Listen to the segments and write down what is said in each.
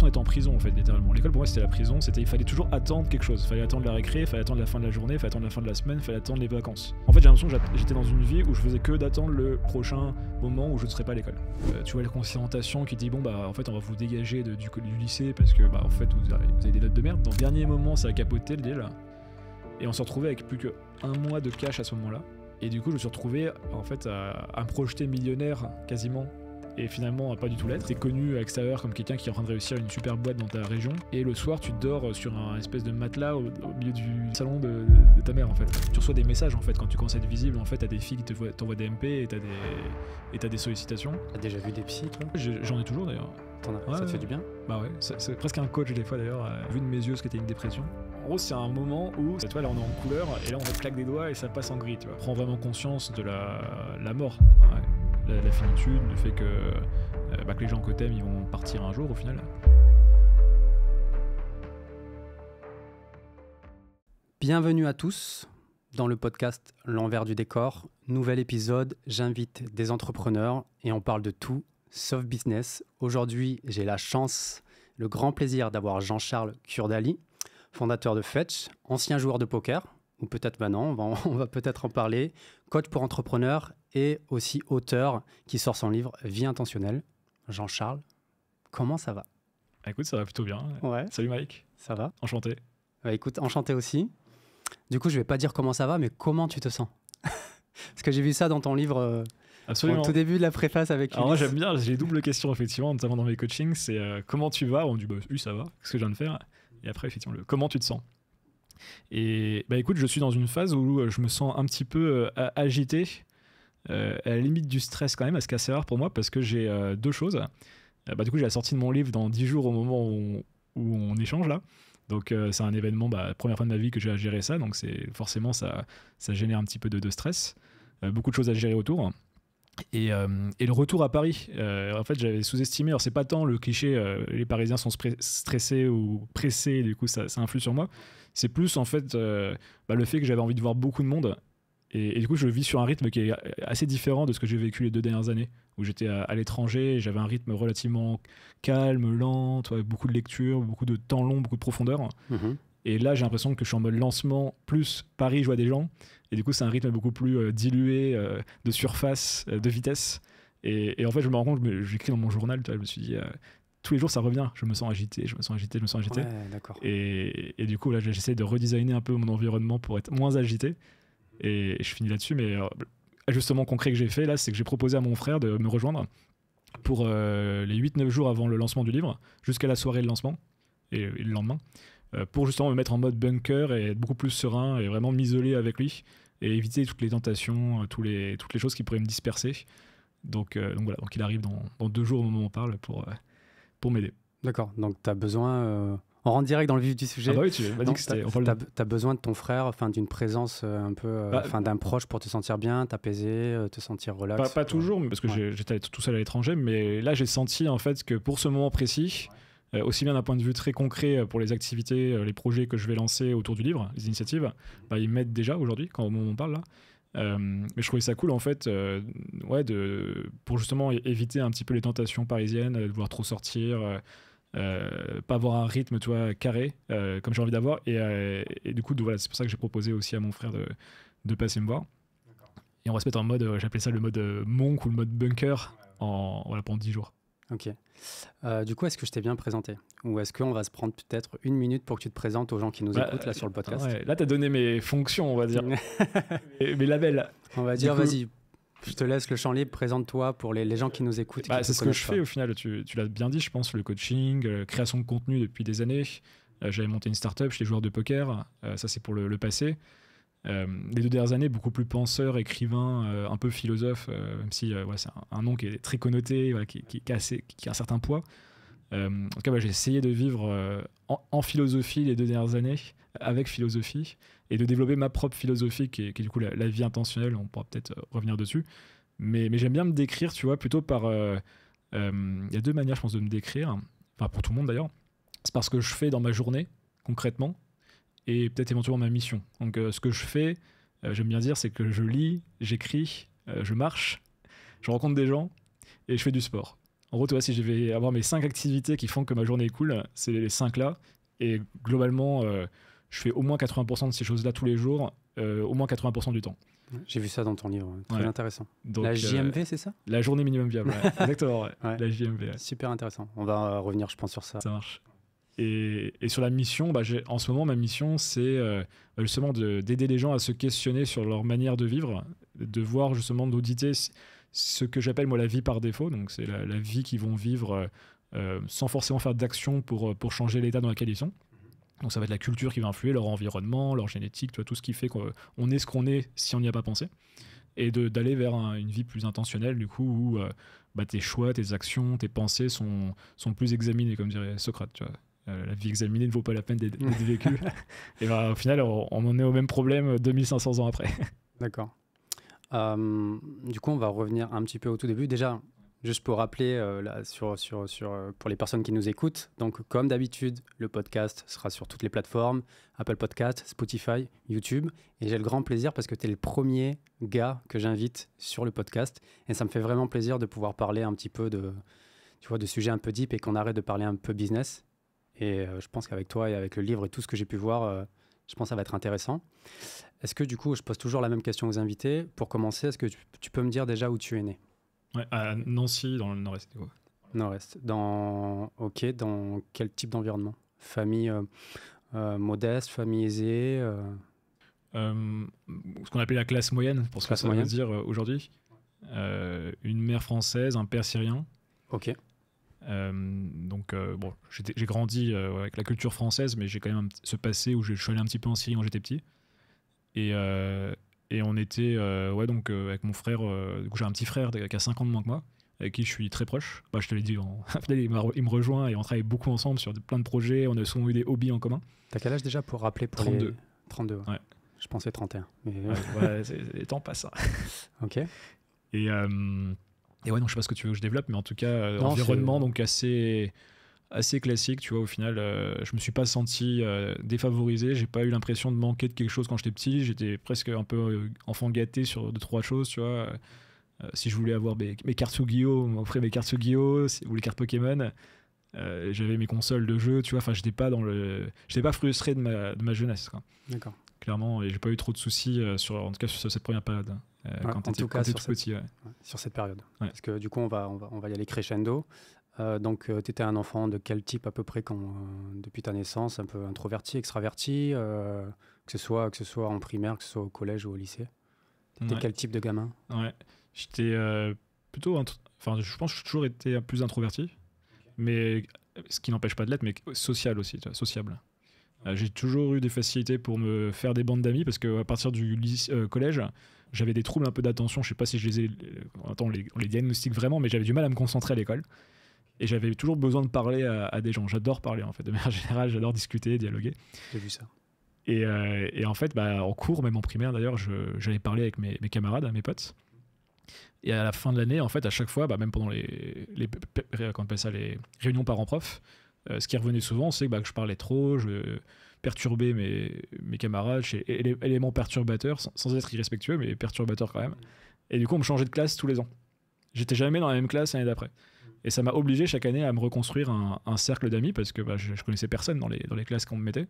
l'impression d'être en prison en fait, littéralement. L'école pour moi c'était la prison, il fallait toujours attendre quelque chose. Il fallait attendre la récré, il fallait attendre la fin de la journée, il fallait attendre la fin de la semaine, il fallait attendre les vacances. En fait j'ai l'impression que j'étais dans une vie où je faisais que d'attendre le prochain moment où je ne serais pas à l'école. Tu vois la conscientation qui dit bon bah en fait on va vous dégager du lycée parce que bah en fait vous avez des notes de merde. Dans le dernier moment ça a capoté le deal. Et on s'est retrouvé avec plus qu'un mois de cash à ce moment-là. Et du coup je me suis retrouvé en fait à me projeter millionnaire quasiment. Et finalement pas du tout l'être. T'es connu à l'extérieur comme quelqu'un qui est en train de réussir une super boîte dans ta région, et le soir tu dors sur un espèce de matelas au milieu du salon de ta mère en fait. Tu reçois des messages en fait quand tu commences à être visible, en fait t'as des filles qui t'envoient des MP et t'as des sollicitations. T'as déjà vu des psys toi? J'en ai toujours d'ailleurs. Ça te fait du bien? Bah ouais, c'est presque un coach des fois d'ailleurs, vu de mes yeux ce qu'était une dépression. En gros c'est un moment où, tu vois là on est en couleur, et là on claque des doigts et ça passe en gris, tu vois. Prends vraiment conscience de la mort. Ouais. La finitude, le fait que les gens que t'aimes ils vont partir un jour au final. Bienvenue à tous dans le podcast L'envers du décor. Nouvel épisode, j'invite des entrepreneurs et on parle de tout sauf business. Aujourd'hui, j'ai la chance, le grand plaisir d'avoir Jean-Charles Kurdali, fondateur de Fetch, ancien joueur de poker, ou peut-être non, on va peut-être en parler, coach pour entrepreneurs et aussi auteur qui sort son livre Vie intentionnelle. Jean-Charles, comment ça va? Écoute, ça va plutôt bien. Ouais. Salut Mike. Ça va? Enchanté. Écoute, enchanté aussi. Du coup, je vais pas dire comment ça va, mais comment tu te sens? Parce que j'ai vu ça dans ton livre Absolument. au tout début de la préface avec Alors moi j'aime bien, j'ai les doubles questions effectivement, notamment dans mes coachings, c'est comment tu vas? On me dit oui ça va, ce que je viens de faire. Et après effectivement comment tu te sens? Et bah écoute, je suis dans une phase où je me sens un petit peu agité, à la limite du stress quand même, ce qui est assez rare pour moi parce que j'ai deux choses. Du coup j'ai la sortie de mon livre dans 10 jours au moment où on échange là. Donc c'est un événement, première fois de ma vie que j'ai à gérer ça, donc c'est forcément ça génère un petit peu de stress, beaucoup de choses à gérer autour. Et le retour à Paris, en fait j'avais sous-estimé, alors c'est pas tant le cliché les Parisiens sont stressés ou pressés, du coup ça influe sur moi, c'est plus en fait le fait que j'avais envie de voir beaucoup de monde, et du coup je vis sur un rythme qui est assez différent de ce que j'ai vécu les 2 dernières années, où j'étais à l'étranger, et j'avais un rythme relativement calme, lent, avec beaucoup de lecture, beaucoup de temps long, beaucoup de profondeur. Et là j'ai l'impression que je suis en mode lancement plus Paris, je vois des gens, et du coup c'est un rythme beaucoup plus dilué, de surface, de vitesse, et en fait je me rends compte, j'écris dans mon journal, je me suis dit tous les jours ça revient, je me sens agité. Ouais, d'accord. Et du coup là j'essaie de redesigner un peu mon environnement pour être moins agité, et je finis là-dessus. Mais ajustement concret que j'ai fait là, c'est que j'ai proposé à mon frère de me rejoindre pour les 8-9 jours avant le lancement du livre, jusqu'à la soirée de lancement et le lendemain, pour justement me mettre en mode bunker et être beaucoup plus serein et vraiment m'isoler avec lui et éviter toutes les tentations, toutes les choses qui pourraient me disperser. Donc voilà, donc il arrive dans 2 jours au moment où on parle pour m'aider. D'accord, donc tu as besoin... On rentre direct dans le vif du sujet. Ah bah oui, tu m'as dit que c'était... Tu as besoin de ton frère, d'une présence un peu... d'un proche pour te sentir bien, t'apaiser, te sentir relax. Pas toujours, parce que j'étais tout seul à l'étranger, mais là j'ai senti en fait que pour ce moment précis, aussi bien d'un point de vue très concret pour les activités, les projets que je vais lancer autour du livre, les initiatives, ils m'aident déjà aujourd'hui quand on parle là. Mais je trouvais ça cool en fait, pour justement éviter un petit peu les tentations parisiennes, de vouloir trop sortir, pas avoir un rythme carré comme j'ai envie d'avoir, et du coup voilà, c'est pour ça que j'ai proposé aussi à mon frère de passer me voir. D'accord. Et on va se mettre en mode, j'appelais ça le mode monk ou le mode bunker pendant 10 jours. Ok. Du coup, est-ce que je t'ai bien présenté? Ou est-ce qu'on va se prendre peut-être 1 minute pour que tu te présentes aux gens qui nous écoutent là sur le podcast? Ouais, là, tu as donné mes fonctions, on va dire. mes labels. On va dire, vas-y, je te laisse le champ libre, présente-toi pour les gens qui nous écoutent. C'est ce que je fais au final, tu l'as bien dit, je pense, le coaching, création de contenu depuis des années. J'avais monté une startup, j'étais joueur de poker, ça c'est pour le passé. Les 2 dernières années, beaucoup plus penseur, écrivain, un peu philosophe, même si c'est un nom qui est très connoté, qui a un certain poids. En tout cas, j'ai essayé de vivre en philosophie les 2 dernières années, avec philosophie, et de développer ma propre philosophie, qui est du coup la vie intentionnelle. On pourra peut-être revenir dessus. Mais j'aime bien me décrire, tu vois, plutôt par... Il y a 2 manières, je pense, de me décrire, enfin pour tout le monde d'ailleurs. C'est parce que je fais dans ma journée, concrètement, et peut-être éventuellement ma mission. Donc ce que je fais, j'aime bien dire, c'est que je lis, j'écris, je marche, je rencontre des gens et je fais du sport. En gros, tu vois, si je vais avoir mes 5 activités qui font que ma journée est cool, c'est les 5 là. Et globalement, je fais au moins 80% de ces choses-là tous les jours, au moins 80% du temps. J'ai vu ça dans ton livre, très intéressant. Donc, la JMV, c'est ça? La journée minimum viable, exactement, ouais. La JMV. Ouais. Super intéressant. On va revenir, je pense, sur ça. Ça marche. Et sur la mission, en ce moment, ma mission, c'est justement d'aider les gens à se questionner sur leur manière de vivre, de voir justement, d'auditer ce que j'appelle moi la vie par défaut. Donc c'est la vie qu'ils vont vivre sans forcément faire d'action pour changer l'état dans lequel ils sont. Donc ça va être la culture qui va influer, leur environnement, leur génétique, tu vois, tout ce qui fait qu'on est ce qu'on est si on n'y a pas pensé. Et d'aller vers une vie plus intentionnelle, du coup, où tes choix, tes actions, tes pensées sont plus examinés, comme dirait Socrate, tu vois. La vie examinée ne vaut pas la peine d'être vécue. Et au final, on en est au même problème 2500 ans après. D'accord. Du coup, on va revenir un petit peu au tout début. Déjà, juste pour rappeler pour les personnes qui nous écoutent, donc comme d'habitude, le podcast sera sur toutes les plateformes, Apple Podcast, Spotify, YouTube. Et j'ai le grand plaisir parce que tu es le premier gars que j'invite sur le podcast. Et ça me fait vraiment plaisir de pouvoir parler un petit peu de sujets un peu deep et qu'on arrête de parler un peu business. Et je pense qu'avec toi et avec le livre et tout ce que j'ai pu voir, je pense que ça va être intéressant. Est-ce que du coup, je pose toujours la même question aux invités. Pour commencer, est-ce que tu peux me dire déjà où tu es né? Ouais, à Nancy, dans le nord-est. Nord-est. Dans quel type d'environnement? Famille modeste, famille aisée ce qu'on appelle la classe moyenne, pour ce que ça veut dire aujourd'hui. Une mère française, un père syrien. Ok. J'ai grandi avec la culture française, mais j'ai quand même ce passé où je suis allé un petit peu en Syrie quand j'étais petit. Et on était avec mon frère, du coup j'ai un petit frère qui a 5 ans de moins que moi, avec qui je suis très proche. Je te l'ai dit, il me rejoint et on travaille beaucoup ensemble sur plein de projets, on a souvent eu des hobbies en commun. T'as quel âge déjà pour rappeler? 32. 32, ouais. Je pensais 31. Mais... les temps passent. Ok. Et ouais, non, je sais pas ce que tu veux que je développe, mais en tout cas, environnement donc assez classique, tu vois. Au final, je me suis pas senti défavorisé, j'ai pas eu l'impression de manquer de quelque chose quand j'étais petit. J'étais presque un peu enfant gâté sur 2-3 choses, tu vois. Si je voulais avoir mes cartes Yu-Gi-Oh, on m'offrait mes cartes Yu-Gi-Oh ou les cartes Pokémon. J'avais mes consoles de jeux, tu vois. Enfin, j'étais pas frustré de ma jeunesse, quoi. D'accord. Clairement, et j'ai pas eu trop de soucis en tout cas sur cette première période. Quand t'es tout petit. Ouais. Sur cette période. Ouais. Parce que du coup, on va y aller crescendo. Donc, tu étais un enfant de quel type à peu près depuis ta naissance? Un peu introverti, extraverti, que ce soit en primaire, que ce soit au collège ou au lycée? T'étais quel type de gamin? Ouais, j'étais plutôt... je pense que j'ai toujours été plus introverti, mais ce qui n'empêche pas de l'être, mais social aussi, tu vois, sociable. J'ai toujours eu des facilités pour me faire des bandes d'amis, parce qu'à partir du collège, j'avais des troubles un peu d'attention. Je sais pas si je les ai... on les diagnostique vraiment, mais j'avais du mal à me concentrer à l'école. Et j'avais toujours besoin de parler à des gens. J'adore parler, en fait. De manière générale, j'adore discuter, dialoguer. J'ai vu ça. Et en fait, en cours, même en primaire d'ailleurs, j'allais parler avec mes camarades, mes potes. Et à la fin de l'année, en fait, à chaque fois, même pendant les réunions parents-prof, ce qui revenait souvent, c'est que je parlais trop, je perturbais mes camarades, éléments perturbateurs, sans être irrespectueux, mais perturbateurs quand même. Et du coup, on me changeait de classe tous les ans. J'étais jamais dans la même classe l'année d'après. Et ça m'a obligé chaque année à me reconstruire un cercle d'amis, parce que je connaissais personne dans les classes qu'on me mettait.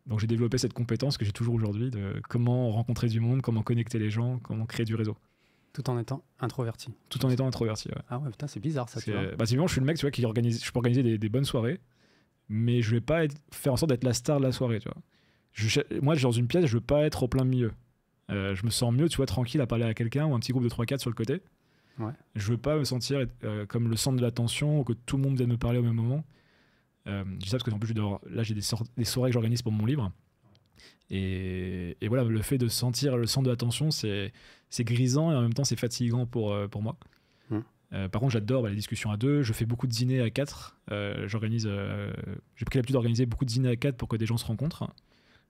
Donc j'ai développé cette compétence que j'ai toujours aujourd'hui de comment rencontrer du monde, comment connecter les gens, comment créer du réseau. Tout en étant introverti. Tout en étant introverti, ouais. Ah ouais, putain, c'est bizarre ça, tu vois. Typiquement, je suis le mec, tu vois, je peux organiser des bonnes soirées, mais je vais pas faire en sorte d'être la star de la soirée, tu vois. Moi, dans une pièce, je veux pas être au plein milieu. Je me sens mieux, tu vois, tranquille à parler à quelqu'un ou un petit groupe de 3-4 sur le côté. Ouais. Je veux pas me sentir comme le centre de l'attention ou que tout le monde vienne me parler au même moment. Je dis ça parce que en plus, là, j'ai des soirées que j'organise pour mon livre. Et voilà, le fait de sentir le centre de l'attention, c'est grisant et en même temps, c'est fatigant pour moi. Par contre, j'adore les discussions à 2. Je fais beaucoup de dîners à 4. J'ai pris l'habitude d'organiser beaucoup de dîners à 4 pour que des gens se rencontrent.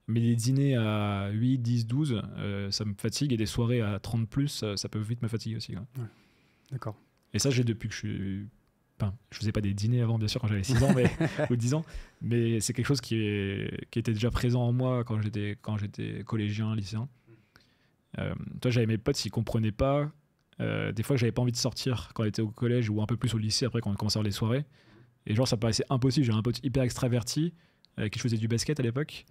Mais les dîners à 8, 10, 12, ça me fatigue. Et des soirées à 30 plus, ça peut vite me fatiguer aussi. Ouais. D'accord. Et ça, j'ai depuis que je suis... Enfin, je faisais pas des dîners avant, bien sûr, quand j'avais 6 ans ou 10 ans. Mais c'est quelque chose qui était déjà présent en moi quand j'étais collégien, lycéen. Toi, j'avais mes potes, s'ils comprenaient pas Des fois, j'avais pas envie de sortir quand j'étais au collège ou un peu plus au lycée, après, quand on commençait à avoir les soirées. Et genre, ça me paraissait impossible. J'avais un pote hyper extraverti avec qui je faisais du basket à l'époque.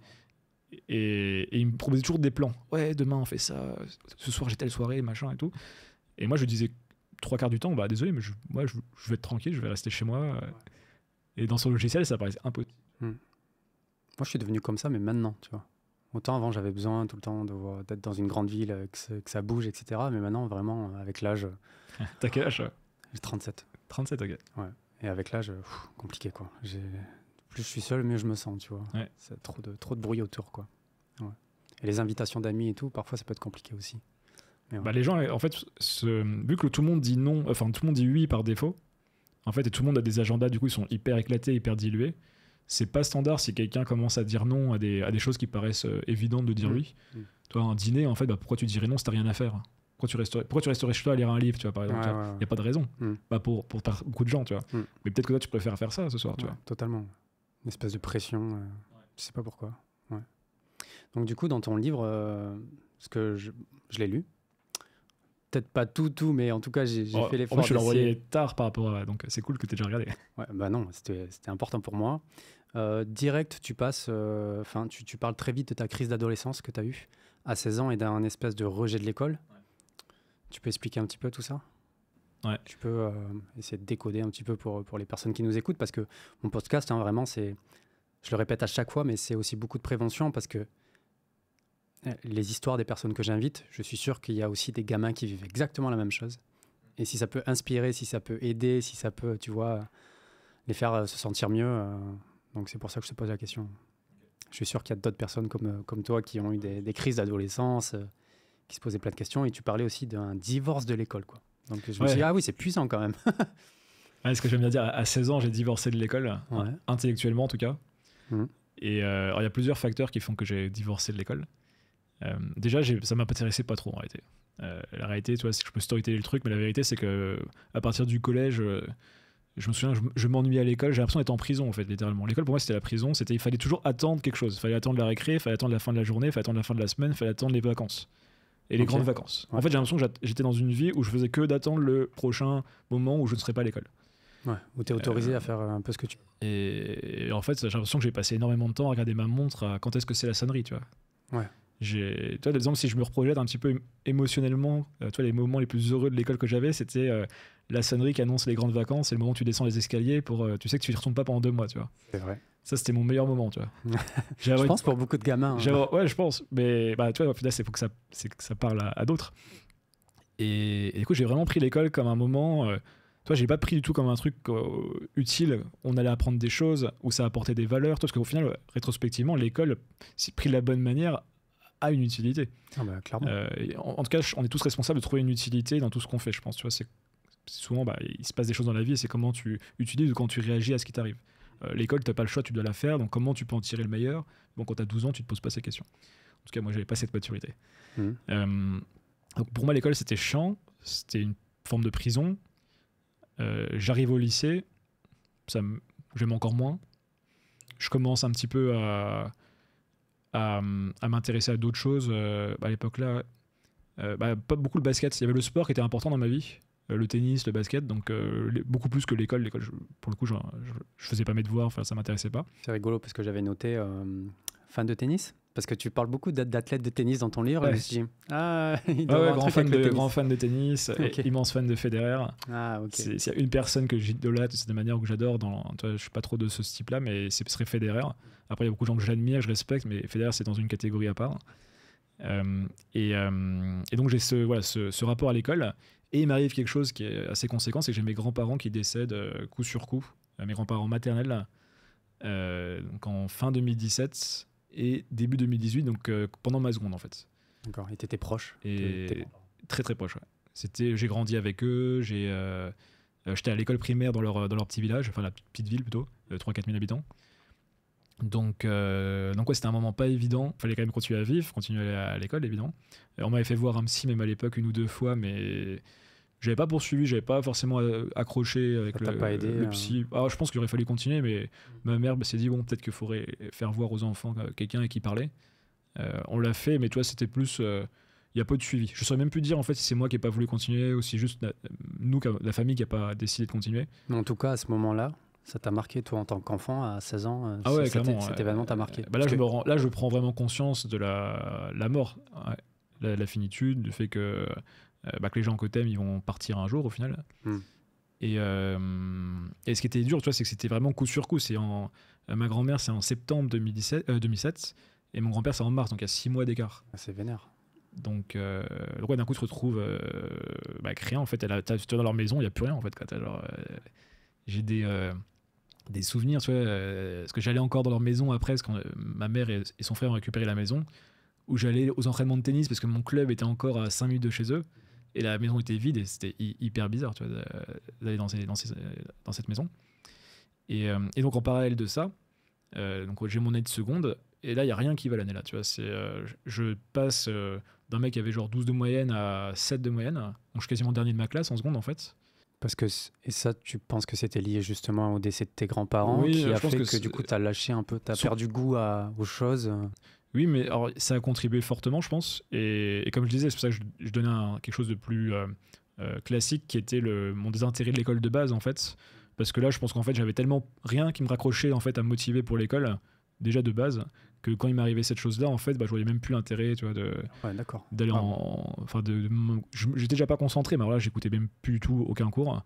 Et il me proposait toujours des plans. Ouais, demain, on fait ça. Ce soir, j'ai telle soirée, machin et tout. Et moi, je disais 3 quarts du temps, bah désolé, mais moi, je vais être tranquille, je vais rester chez moi. Et dans son logiciel, ça paraissait impossible. Moi, je suis devenu comme ça, mais maintenant, tu vois. Autant avant, j'avais besoin tout le temps d'être dans une grande ville, que ça bouge, etc. Mais maintenant, vraiment, avec l'âge... T'as quel âge? J'ai 37. 37, ok. Ouais. Et avec l'âge, compliqué, quoi. Plus je suis seul, mieux je me sens, tu vois. Ouais. C'est trop de bruit autour, quoi. Ouais. Et les invitations d'amis et tout, parfois, ça peut être compliqué aussi. Mais ouais. Bah, les gens, en fait, vu que tout le monde dit non, enfin, tout le monde dit oui par défaut, en fait, et tout le monde a des agendas, du coup, ils sont hyper éclatés, hyper dilués. C'est pas standard si quelqu'un commence à dire non à des choses qui paraissent évidentes de dire oui. Toi, un dîner, en fait, bah, pourquoi tu dirais non si t'as rien à faire? Pourquoi tu resterais chez toi à lire un livre, tu vois, par exemple? Il n'y a pas de raison. Bah, pour beaucoup de gens, tu vois. Mais peut-être que toi, tu préfères faire ça ce soir, tu vois. Totalement. Une espèce de pression. Je sais pas pourquoi. Ouais. Donc, du coup, dans ton livre, parce que je l'ai lu, peut-être pas tout, mais en tout cas, j'ai fait l'effort. Je l'ai envoyé tard par rapport à. Donc, c'est cool que tu aies déjà regardé. Ouais, bah non, c'était important pour moi. Direct, tu passes. Tu parles très vite de ta crise d'adolescence que tu as eue à 16 ans et d'un espèce de rejet de l'école. Ouais. Tu peux expliquer un petit peu tout ça? Ouais. Tu peux essayer de décoder un petit peu pour les personnes qui nous écoutent, parce que mon podcast, vraiment, je le répète à chaque fois, mais c'est aussi beaucoup de prévention, parce que les histoires des personnes que j'invite, je suis sûr qu'il y a aussi des gamins qui vivent exactement la même chose. Et si ça peut inspirer, si ça peut aider, si ça peut, tu vois, les faire se sentir mieux, donc c'est pour ça que je te pose la question. Je suis sûr qu'il y a d'autres personnes comme toi qui ont eu des crises d'adolescence, qui se posaient plein de questions, et tu parlais aussi d'un divorce de l'école, quoi. Donc je me suis dit, ah oui, c'est puissant quand même. Ce que j'aime bien dire, à 16 ans, j'ai divorcé de l'école, intellectuellement en tout cas. Et alors, il y a plusieurs facteurs qui font que j'ai divorcé de l'école. Déjà, ça m'a pas intéressé pas trop en réalité. La réalité, tu vois, c'est que je peux storyteller le truc, mais la vérité, c'est que à partir du collège, je me souviens, je m'ennuyais à l'école, j'ai l'impression d'être en prison en fait, littéralement. L'école pour moi, c'était la prison, il fallait toujours attendre quelque chose. Il fallait attendre la récré, il fallait attendre la fin de la journée, il fallait attendre la fin de la semaine, il fallait attendre les vacances. Et les grandes vacances. En fait, j'ai l'impression que j'étais dans une vie où je faisais que d'attendre le prochain moment où je ne serais pas à l'école. Ouais, où tu es autorisé à faire un peu ce que tu veux. Et en fait, j'ai l'impression que j'ai passé énormément de temps à regarder ma montre à quand est-ce que c'est la sonnerie, tu vois. Ouais. Tu vois, par exemple, si je me reprojette un petit peu émotionnellement, tu vois, les moments les plus heureux de l'école que j'avais, c'était la sonnerie qui annonce les grandes vacances et le moment où tu descends les escaliers pour, tu sais que tu ne retournes pas pendant 2 mois, tu vois. C'est vrai. Ça, c'était mon meilleur moment, tu vois. Je pense pour beaucoup de gamins. Ouais, je pense. Mais bah, tu vois, au final, il faut que ça parle à d'autres. Et du coup, j'ai vraiment pris l'école comme un moment... tu vois, j'ai pas pris du tout comme un truc utile. On allait apprendre des choses, où ça apportait des valeurs. Parce qu'au final, rétrospectivement, l'école, si pris de la bonne manière, a une utilité. Ah bah, clairement. En tout cas, on est tous responsables de trouver une utilité dans tout ce qu'on fait, je pense. Tu vois, c'est souvent, il se passe des choses dans la vie et c'est comment tu utilises ou quand tu réagis à ce qui t'arrive. L'école, tu n'as pas le choix, tu dois la faire. Donc, comment tu peux en tirer le meilleur? Bon, quand tu as 12 ans, tu ne te poses pas ces questions. En tout cas, moi, je n'avais pas cette maturité. Donc, pour moi, l'école, c'était chiant. C'était une forme de prison. J'arrive au lycée. J'aime encore moins. Je commence un petit peu à m'intéresser à d'autres choses. À l'époque-là, pas beaucoup le basket. Il y avait le sport qui était important dans ma vie. Le tennis, le basket, donc beaucoup plus que l'école. L'école, pour le coup, je faisais pas mes devoirs, ça m'intéressait pas. C'est rigolo parce que j'avais noté fan de tennis, parce que tu parles beaucoup d'athlètes de tennis dans ton livre. Ouais. Et je me suis dit, grand fan de tennis, okay. Immense fan de Federer. Ah, ok. S'il y a une personne que j'idolâtre, c'est de manière que j'adore, je suis pas trop de ce type-là, mais ce serait Federer. Après, il y a beaucoup de gens que j'admire, je respecte, mais Federer, c'est dans une catégorie à part. Et donc, j'ai ce rapport à l'école. Et il m'arrive quelque chose qui est assez conséquent, c'est que j'ai mes grands-parents qui décèdent coup sur coup, mes grands-parents maternels, donc en fin 2017 et début 2018, donc pendant ma seconde en fait. D'accord, et t'étais proche? Et très très proche, ouais. J'ai grandi avec eux, j'étais à l'école primaire dans leur petit village, enfin la petite ville plutôt, 3-4 000 habitants. Donc ouais, c'était un moment pas évident. Il fallait quand même continuer à vivre, continuer à aller à l'école, évidemment. Et on m'avait fait voir un psy, même à l'époque, 1 ou 2 fois, mais j'avais pas poursuivi, j'avais pas forcément accroché avec le psy. Je pense qu'il aurait fallu continuer, mais ma mère s'est dit, bon, peut-être qu'il faudrait faire voir aux enfants quelqu'un à qui parler. On l'a fait, mais tu vois, c'était plus... il il y a peu de suivi. Je saurais même plus dire en fait si c'est moi qui n'ai pas voulu continuer ou si juste nous, la famille, qui n'a pas décidé de continuer. Mais en tout cas, à ce moment-là, ça t'a marqué, toi, en tant qu'enfant, à 16 ans. Ah ouais, clairement. Cet événement t'a marqué. Bah là, je prends vraiment conscience de la mort, la finitude, du fait que les gens que t'aimes, ils vont partir un jour au final. Et ce qui était dur, tu vois, c'est que c'était vraiment coup sur coup. Ma grand-mère, c'est en septembre 2007, et mon grand-père, c'est en mars, donc il y a 6 mois d'écart. C'est vénère. Donc, d'un coup, tu te retrouves avec rien, en fait. Tu es dans leur maison, il n'y a plus rien, en fait. J'ai des souvenirs, tu vois, parce que j'allais encore dans leur maison après, parce que ma mère et son frère ont récupéré la maison, où j'allais aux entraînements de tennis, parce que mon club était encore à 5 minutes de chez eux, et la maison était vide, et c'était hyper bizarre, tu vois, d'aller dans cette maison. Et donc, en parallèle de ça, donc j'ai mon année de seconde, et là, il n'y a rien qui va l'année là, tu vois. Je passe d'un mec qui avait genre 12 de moyenne à 7 de moyenne, donc je suis quasiment dernier de ma classe en seconde, en fait. Parce que, et ça, tu penses que c'était lié justement au décès de tes grands-parents, oui, qui a je pense fait que du coup, tu as lâché un peu, tu as perdu goût aux choses. Oui, mais alors, ça a contribué fortement, je pense. Et comme je disais, c'est pour ça que je donnais quelque chose de plus classique, qui était mon désintérêt de l'école de base, en fait. Parce que là, je pense qu'en fait, j'avais tellement rien qui me raccrochait en fait, à me motiver pour l'école, déjà de base, que quand il m'arrivait cette chose-là, en fait, je voyais même plus l'intérêt, tu vois, d'aller j'étais déjà pas concentré, mais alors là, j'écoutais même plus du tout aucun cours.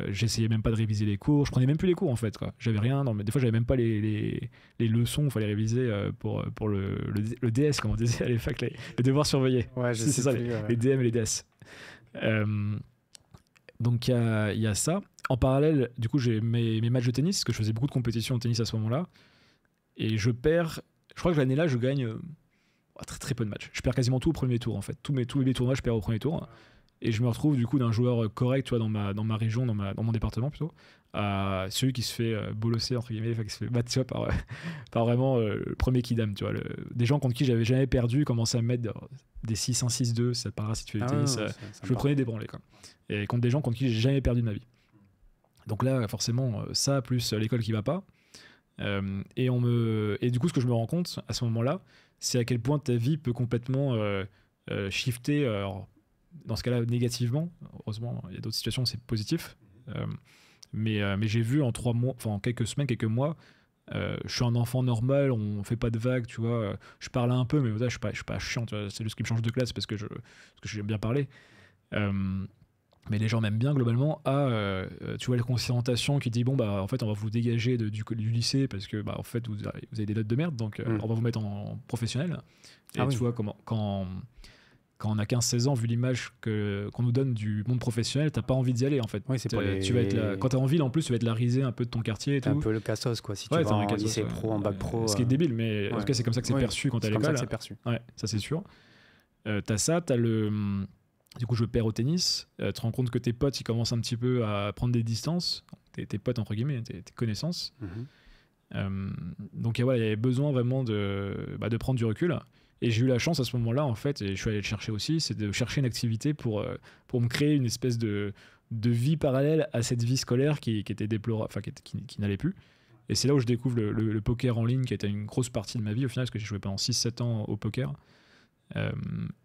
J'essayais même pas de réviser les cours, je prenais même plus les cours en fait, quoi. J'avais rien, mais des fois j'avais même pas les leçons, il fallait réviser pour le DS, comme on disait à l'époque, les devoirs surveillés. Ouais, c'est ça, les DM et les DS. Donc il y a ça. En parallèle, du coup, j'ai mes matchs de tennis, parce que je faisais beaucoup de compétitions de tennis à ce moment-là, et je perds. Je crois que l'année là, je gagne très très peu de matchs. Je perds quasiment tout au premier tour en fait. Tous les tournois, je perds au premier tour. Et je me retrouve du coup d'un joueur correct, tu vois, dans ma région, dans mon département plutôt, à celui qui se fait bolosser, entre guillemets, qui se fait battre, tu vois, par vraiment le premier kidam, tu vois. Des gens contre qui j'avais jamais perdu commençaient à me mettre des 6-1, 6-2, ça te parlera si tu fais du tennis. Je me prenais des branlées, quoi. Et contre des gens contre qui j'ai jamais perdu de ma vie. Donc là, forcément, ça, plus l'école qui va pas. Et du coup, ce que je me rends compte à ce moment-là, c'est à quel point ta vie peut complètement shifter. Dans ce cas-là, négativement. Heureusement, il y a d'autres situations où c'est positif. Mais j'ai vu en 3 mois, enfin en quelques semaines, quelques mois, je suis un enfant normal, on fait pas de vagues, tu vois. Je parle un peu, mais je suis pas chiant, tu vois. C'est juste ce qui me change de classe parce que j'aime bien parler. Mais les gens m'aiment bien globalement. Tu vois, la conscientisation qui dit bon bah en fait on va vous dégager du lycée parce que bah en fait vous avez des notes de merde, donc on va vous mettre en professionnel. Et tu vois quand on a 15-16 ans, vu l'image qu'on nous donne du monde professionnel, t'as pas envie d'y aller en fait. Oui, c'est pas tu vas être quand t'es en ville en plus, tu vas être la risée un peu de ton quartier et tout. Un peu le cassos quoi, si tu vas en lycée pro, en bac pro. Ce qui est débile, mais en tout cas c'est comme ça que c'est perçu quand t'es à l'école. C'est comme ça que c'est perçu. Ouais, ça c'est sûr. T'as ça, t'as le... Du coup je perds au tennis, tu te rends compte que tes potes ils commencent un petit peu à prendre des distances, tes potes entre guillemets, tes connaissances. Donc il y avait besoin vraiment de prendre du recul. Et j'ai eu la chance à ce moment-là, en fait, et je suis allé le chercher aussi, c'est de chercher une activité pour me créer une espèce de vie parallèle à cette vie scolaire qui était déplorable, enfin qui n'allait plus. Et c'est là où je découvre le poker en ligne, qui a été une grosse partie de ma vie au final, parce que j'ai joué pendant 6-7 ans au poker.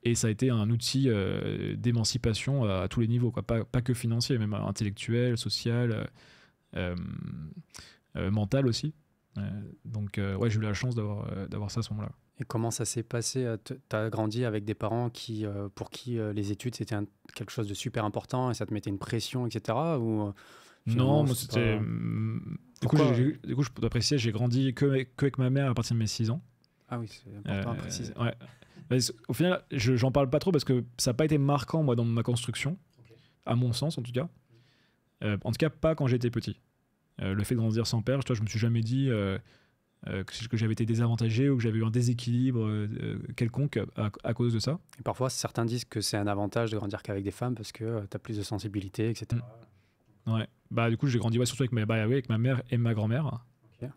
Et ça a été un outil d'émancipation à tous les niveaux, quoi. Pas que financier, même intellectuel, social, mental aussi. Donc j'ai eu la chance d'avoir ça à ce moment-là. Et comment ça s'est passé? Tu as grandi avec des parents pour qui les études c'était quelque chose de super important et ça te mettait une pression, etc. Ou, non, moi c'était... Du coup, je peux apprécier, j'ai grandi qu'avec ma mère à partir de mes 6 ans. Ah oui, c'est important à préciser. Ouais. Au final, j'en parle pas trop parce que ça n'a pas été marquant moi, dans ma construction, à mon sens en tout cas. En tout cas, pas quand j'étais petit. Le fait de grandir sans père, je me suis jamais dit que j'avais été désavantagé ou que j'avais eu un déséquilibre quelconque à cause de ça. Et parfois, certains disent que c'est un avantage de grandir qu'avec des femmes parce que tu as plus de sensibilité, etc. Ouais. Bah, du coup, j'ai grandi surtout avec ma mère et ma grand-mère. Okay.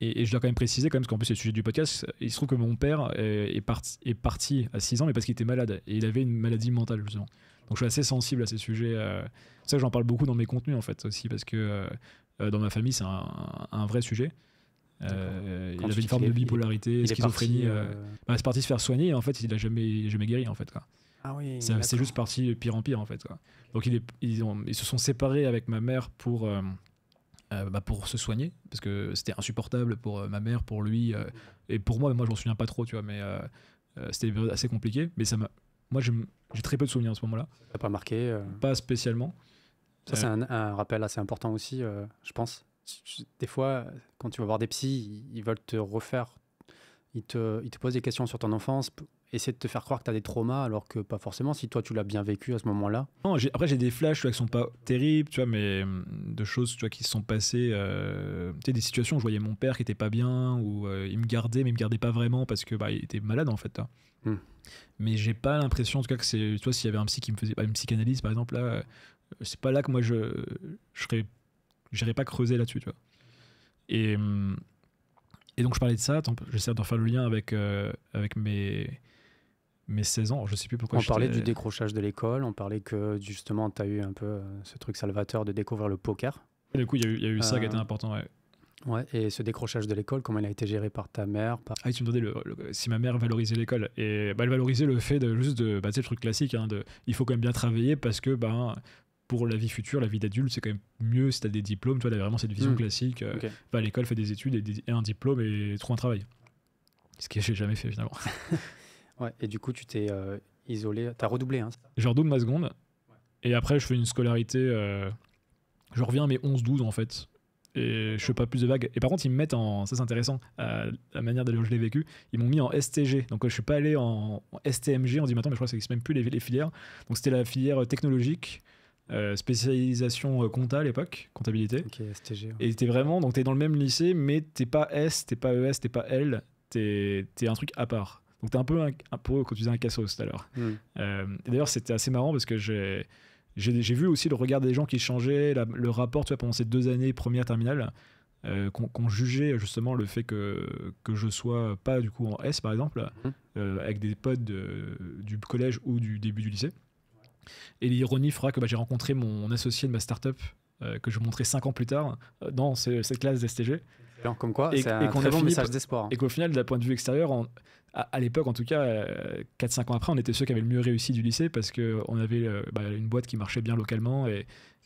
Et je dois quand même préciser, parce qu'en plus c'est le sujet du podcast, il se trouve que mon père est parti à 6 ans, mais parce qu'il était malade. Et il avait une maladie mentale, justement. Donc je suis assez sensible à ces sujets. C'est ça que j'en parle beaucoup dans mes contenus, en fait, aussi, parce que dans ma famille, c'est un vrai sujet. Il avait une forme de bipolarité, schizophrénie. C'est parti se faire soigner et en fait, il n'a jamais guéri en fait. Quoi. Ah oui. C'est juste parti pire en pire en fait. Quoi. Donc ils se sont séparés avec ma mère pour se soigner parce que c'était insupportable pour ma mère, pour lui et pour moi. Moi, je m'en souviens pas trop, tu vois, mais c'était assez compliqué. Mais moi, j'ai très peu de souvenirs à ce moment-là. Ça n'a pas marqué Pas spécialement. Ça, c'est un rappel assez important aussi, je pense. Des fois, quand tu vas voir des psys, ils veulent te refaire. Ils te posent des questions sur ton enfance, essayer de te faire croire que tu as des traumas, alors que pas forcément, si toi, tu l'as bien vécu à ce moment-là. Non, après, j'ai des flashs, tu vois, qui sont pas terribles, tu vois, mais de choses, tu vois, qui se sont passées. Tu sais, des situations où je voyais mon père qui était pas bien, où il me gardait, mais il me gardait pas vraiment parce que il était malade, en fait. Mais j'ai pas l'impression, en tout cas, que c'est. Tu vois, s'il y avait un psy qui me faisait une psychanalyse, par exemple, là, c'est pas là que moi, j'irais pas creuser là-dessus, tu vois. Et donc, je parlais de ça, j'essaie de refaire le lien avec mes 16 ans. Alors, je sais plus pourquoi on parlait du décrochage de l'école, on parlait que justement, tu as eu un peu ce truc salvateur de découvrir le poker. Et du coup, il y a eu ça qui était important, ouais. Ouais, et ce décrochage de l'école, comment il a été géré par ta mère Ah, tu me demandais si ma mère valorisait l'école. Et elle valorisait le fait tu sais, le truc classique, hein, il faut quand même bien travailler parce que pour la vie future, la vie d'adulte, c'est quand même mieux si tu as des diplômes. Tu vois, vraiment cette vision classique. Okay. Va à l'école, fais des études et un diplôme et trouve un travail. Ce que j'ai jamais fait finalement. Ouais, et du coup, tu t'es isolé, tu as redoublé. Hein. Je redouble ma seconde. Et après, je fais une scolarité. Je reviens à mes 11-12 en fait. Et je fais pas plus de vagues. Et par contre, ils me mettent en. Ça, c'est intéressant, la manière dont je l'ai vécu. Ils m'ont mis en STG. Donc, je suis pas allé en STMG. On dit maintenant, mais je crois que ça n'existe même plus les filières. Donc, c'était la filière technologique, spécialisation compta à l'époque, comptabilité. Ok, STG. Ouais. Et t'es vraiment. Donc, t'es dans le même lycée, mais t'es pas S, t'es pas ES, t'es pas L. T'es un truc à part. Donc, t'es un peu quand tu disais un cassos tout à l'heure. Et d'ailleurs, c'était assez marrant parce que j'ai vu aussi le regard des gens qui changeait, le rapport, tu vois, pendant ces 2 années première terminale, qu'on jugeait justement le fait que je sois pas du coup en S par exemple, avec des potes du collège ou du début du lycée. Et l'ironie fera que j'ai rencontré mon associé de ma start-up que je montrais 5 ans plus tard dans cette classe d'STG. Comme quoi, c'est un très bon message d'espoir. Et qu'au final, d'un point de vue extérieur, à l'époque, en tout cas, 4-5 ans après, on était ceux qui avaient le mieux réussi du lycée parce qu'on avait une boîte qui marchait bien localement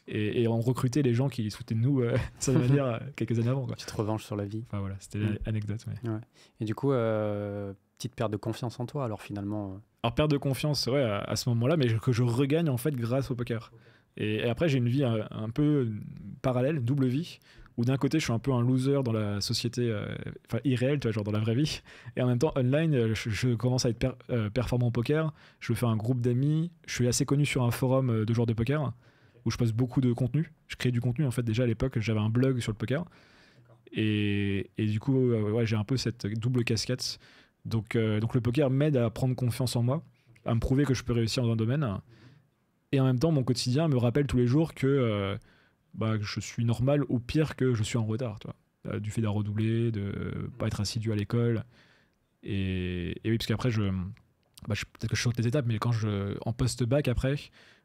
et on recrutait les gens qui soutenaient de nous de cette manière quelques années avant. Quoi. Petite revanche sur la vie. Enfin voilà, c'était l'anecdote. Ouais. Et du coup, petite perte de confiance en toi, alors finalement. Alors, perte de confiance, ouais, à ce moment-là, mais que je regagne en fait grâce au poker. Et après, j'ai une vie un peu parallèle, double vie. Où d'un côté je suis un peu un loser dans la société irréelle, tu vois, genre dans la vraie vie, et en même temps online je commence à être performant au poker, je fais un groupe d'amis, je suis assez connu sur un forum de joueurs de poker où je poste beaucoup de contenu, je crée du contenu en fait. Déjà à l'époque j'avais un blog sur le poker et du coup j'ai un peu cette double casquette, donc le poker m'aide à prendre confiance en moi, à me prouver que je peux réussir dans un domaine, et en même temps mon quotidien me rappelle tous les jours que je suis normal, ou pire que je suis en retard, tu vois, du fait d'un redoublé, de pas être assidu à l'école. Et oui, parce qu'après, peut-être que je saute les étapes, mais en post-bac après.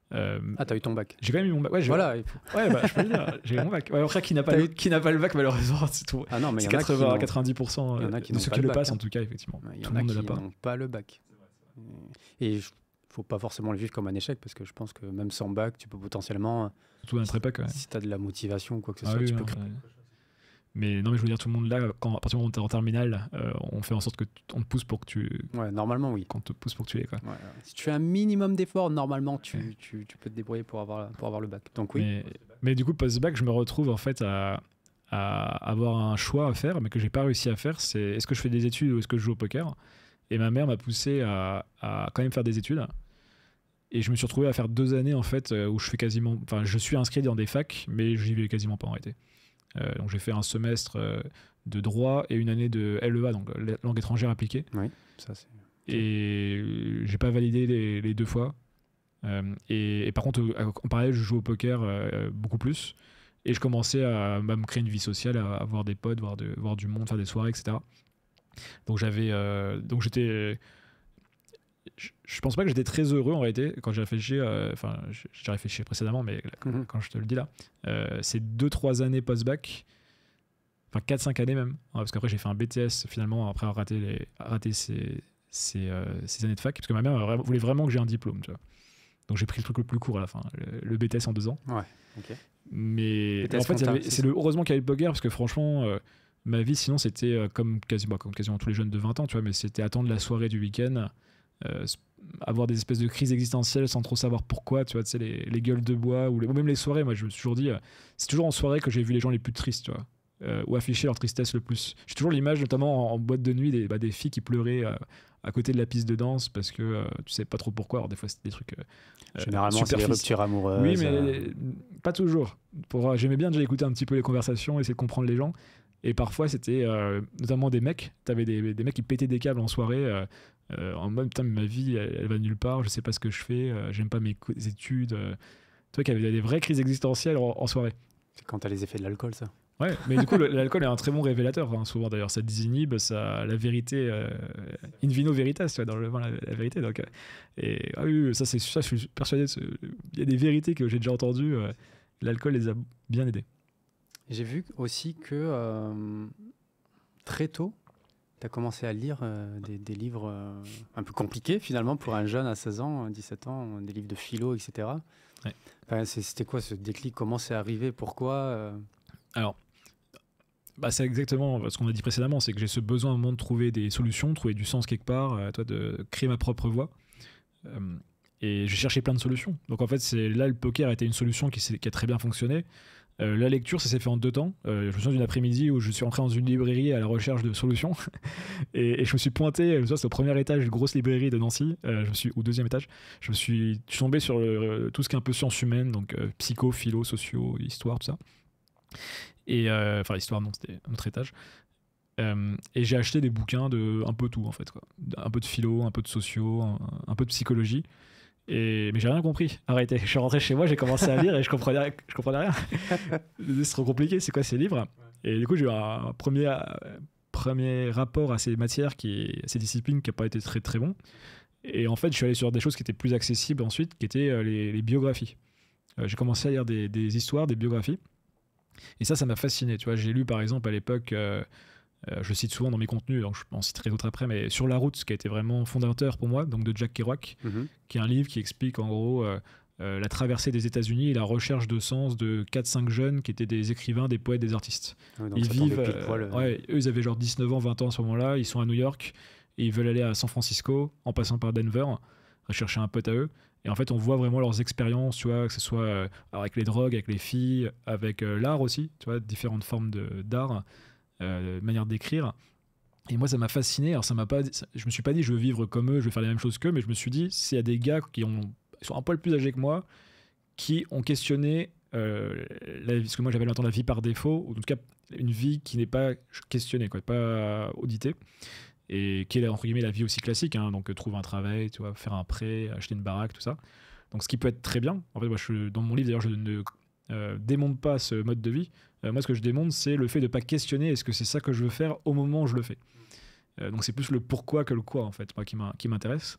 T'as eu ton bac? J'ai quand même eu mon bac. Ouais, voilà. Je peux le dire, j'ai eu mon bac. Ouais, après, qui n'a pas le bac, malheureusement, c'est tout. Ah non, mais c'est 90% de ceux qui le passent, en tout cas, effectivement. Il y en a qui n'ont pas le bac. Et faut pas forcément le vivre comme un échec, parce que je pense que même sans bac, tu peux potentiellement, surtout un prépa, quand même. Si tu as de la motivation ou quoi que ce soit, tu peux créer. Mais non, mais je veux dire, tout le monde là, à partir du moment où tu es en terminale, on fait en sorte qu'on te pousse pour que tu. Ouais, normalement, oui. Qu'on te pousse pour que tu l'aies, quoi. Ouais. Si tu fais un minimum d'efforts, normalement, tu peux te débrouiller pour avoir le bac. Donc oui. Mais du coup, post-bac, je me retrouve en fait à avoir un choix à faire, mais que j'ai pas réussi à faire. C'est est-ce que je fais des études ou est-ce que je joue au poker? Et ma mère m'a poussé à quand même faire des études. Et je me suis retrouvé à faire 2 années en fait où je suis inscrit dans des facs, mais j'y vais quasiment pas en réalité. Donc j'ai fait un semestre de droit et une année de LEA, donc langue étrangère appliquée. Oui, ça c'est. Et j'ai pas validé les 2 fois. Et par contre, en parallèle, je joue au poker beaucoup plus. Et je commençais à me créer une vie sociale, à voir des potes, voir du monde, faire des soirées, etc. Donc j'étais. Je pense pas que j'étais très heureux en réalité quand j'ai réfléchi. J'ai réfléchi précédemment, mais quand je te le dis là, c'est 2-3 années post-bac. enfin 4-5 années même, parce qu'après j'ai fait un BTS finalement après avoir raté ces années de fac, parce que ma mère voulait vraiment que j'ai un diplôme, tu vois. Donc j'ai pris le truc le plus court à la fin, le BTS en 2 ans. Ouais, ok. Mais BTS en fait, compta, heureusement qu'il y avait le poker, parce que franchement, ma vie sinon c'était comme quasiment tous les jeunes de 20 ans, tu vois, mais c'était attendre la soirée du week-end, avoir des espèces de crises existentielles sans trop savoir pourquoi, tu vois, tu sais, les gueules de bois, ou même les soirées. Moi je me suis toujours dit, c'est toujours en soirée que j'ai vu les gens les plus tristes, tu vois, ou afficher leur tristesse le plus. J'ai toujours l'image, notamment en boîte de nuit, des filles qui pleuraient à côté de la piste de danse parce que tu sais pas trop pourquoi. Alors des fois c'était des trucs généralement c'est les ruptures amoureuses. Oui, mais pas toujours. J'aimais bien déjà écouter un petit peu les conversations, essayer de comprendre les gens. Et parfois c'était notamment des mecs. T'avais des mecs qui pétaient des câbles en soirée en mode putain, ma vie elle va nulle part, je sais pas ce que je fais, j'aime pas mes études. Tu vois, qui avaient des vraies crises existentielles en soirée. C'est quand t'as les effets de l'alcool, ça. Ouais, mais du coup, l'alcool est un très bon révélateur, hein, souvent d'ailleurs. Ça désinhibe, la vérité, in vino veritas, tu vois, dans le vin, la vérité. Donc, et oui, ça, je suis persuadé. Il y a des vérités que j'ai déjà entendues. L'alcool les a bien aidés. J'ai vu aussi que très tôt, tu as commencé à lire des livres un peu compliqués, finalement, pour un jeune à 16 ans, 17 ans, des livres de philo, etc. Ouais. Enfin, c'était quoi ce déclic? Comment c'est arrivé? Pourquoi Alors, c'est exactement ce qu'on a dit précédemment, c'est que j'ai ce besoin à un moment de trouver des solutions, trouver du sens quelque part, de créer ma propre voie. Et j'ai cherché plein de solutions. Donc en fait, là, le poker a été une solution qui a très bien fonctionné. La lecture, ça s'est fait en 2 temps. Je me souviens d'une après-midi où je suis entré dans une librairie à la recherche de solutions et je me suis pointé, c'était au premier étage d'une grosse librairie de Nancy, ou 2e étage. Je suis tombé sur tout ce qui est un peu sciences humaines, donc psycho, philo, socio, histoire, tout ça. Et enfin, l'histoire, non, c'était un autre étage. Et j'ai acheté des bouquins de un peu tout, en fait, quoi. Un peu de philo, un peu de socio, un peu de psychologie. Mais j'ai rien compris. Arrêtez. Je suis rentré chez moi, j'ai commencé à lire et je comprenais rien. C'est trop compliqué, c'est quoi ces livres? Et du coup, j'ai eu un premier rapport à ces matières, à ces disciplines qui n'a pas été très très bon. Et en fait, je suis allé sur des choses qui étaient plus accessibles ensuite, qui étaient les biographies. J'ai commencé à lire des histoires, des biographies. Et ça m'a fasciné. Tu vois, j'ai lu par exemple à l'époque, je le cite souvent dans mes contenus, donc je en citerai d'autres après, mais Sur la route, ce qui a été vraiment fondateur pour moi, donc de Jack Kerouac, qui est un livre qui explique en gros la traversée des États-Unis et la recherche de sens de 4-5 jeunes qui étaient des écrivains, des poètes, des artistes. Ouais, donc ils vivent. eux, ils avaient genre 19 ans, 20 ans à ce moment-là, ils sont à New York et ils veulent aller à San Francisco en passant par Denver, rechercher un pote à eux. Et en fait, on voit vraiment leurs expériences, tu vois, que ce soit avec les drogues, avec les filles, avec l'art aussi, tu vois, différentes formes d'art, manière d'écrire. Et moi, ça m'a fasciné. Alors, je me suis pas dit, je veux vivre comme eux, je veux faire les mêmes choses qu'eux, mais je me suis dit, s'il y a des gars qui sont un poil plus âgés que moi, qui ont questionné ce que moi j'appelle maintenant la vie par défaut, ou en tout cas une vie qui n'est pas questionnée, quoi, pas auditée. Et qui est entre guillemets la vie aussi classique, hein, donc trouver un travail, tu vois, faire un prêt, acheter une baraque, tout ça. Donc ce qui peut être très bien. En fait, moi, dans mon livre d'ailleurs, je ne démonte pas ce mode de vie. Moi, ce que je démonte, c'est le fait de ne pas questionner est-ce que c'est ça que je veux faire au moment où je le fais. Donc c'est plus le pourquoi que le quoi, en fait, moi, qui m'intéresse.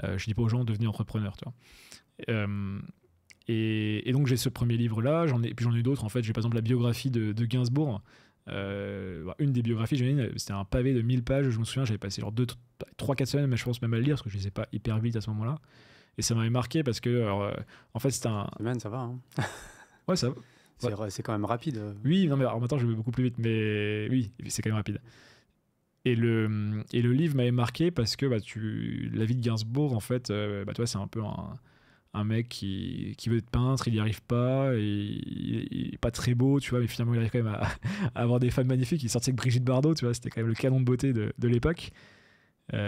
Je dis pas aux gens de devenir entrepreneur, tu vois. Et donc j'ai ce premier livre-là, puis j'en ai eu d'autres. En fait, j'ai par exemple la biographie de Gainsbourg. Une des biographies, c'était un pavé de 1000 pages. Je me souviens, j'avais passé 3-4 semaines, mais je pense même à le lire parce que je lisais pas hyper vite à ce moment-là. Et ça m'avait marqué parce que, en fait, c'était un. Semaine, ça va. Hein. Ouais, ça va. C'est quand même rapide. Oui, non, mais alors maintenant je vais beaucoup plus vite, mais oui, c'est quand même rapide. Et le livre m'avait marqué parce que la vie de Gainsbourg, en fait, tu vois, c'est un peu un mec qui veut être peintre, il n'y arrive pas, et il est pas très beau, tu vois, mais finalement il arrive quand même à avoir des femmes magnifiques. Il sortait avec Brigitte Bardot, tu vois, c'était quand même le canon de beauté de l'époque.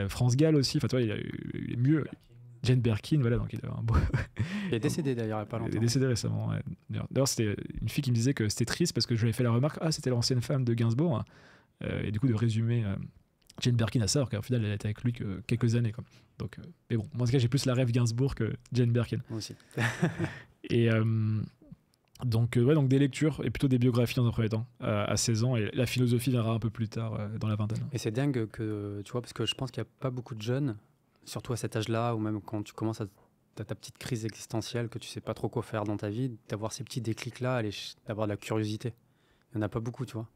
France Gall aussi, enfin, tu vois, il est mieux. Jane Birkin, voilà, donc il a un beau. Il est décédé d'ailleurs il n'y a pas longtemps. Il est décédé récemment. Ouais. D'ailleurs, c'était une fille qui me disait que c'était triste parce que je lui avais fait la remarque, c'était l'ancienne femme de Gainsbourg, et du coup de résumer Jane Birkin à ça, alors qu'au final elle était avec lui que quelques années, quoi. Donc, mais bon, moi en tout cas j'ai plus la rêve Gainsbourg que Jane Birkin. Moi aussi. Et donc des lectures et plutôt des biographies dans un premier temps à 16 ans, et la philosophie viendra un peu plus tard dans la vingtaine. Et c'est dingue que tu vois, parce que je pense qu'il n'y a pas beaucoup de jeunes, surtout à cet âge-là, ou même quand tu commences t'as ta petite crise existentielle, que tu sais pas trop quoi faire dans ta vie, d'avoir ces petits déclics-là, d'avoir de la curiosité. Il n'y en a pas beaucoup, tu vois.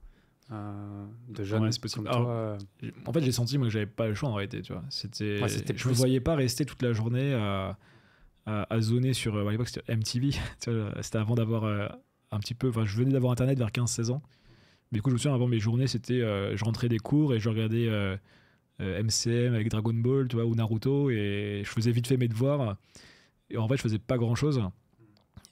De jeunes Ouais, c'est possible. comme toi. En fait, j'ai senti moi, que j'avais pas le choix en réalité. Tu vois. Ouais, c'était Je me plus- voyais pas rester toute la journée à zoner sur. À l'époque, c'était MTV. Tu vois, c'était avant d'avoir un petit peu. Enfin, je venais d'avoir Internet vers 15-16 ans. Mais du coup, je me souviens, avant mes journées, c'était. Je rentrais des cours et je regardais MCM avec Dragon Ball, tu vois, ou Naruto. Et je faisais vite fait mes devoirs. Et en fait, je faisais pas grand chose.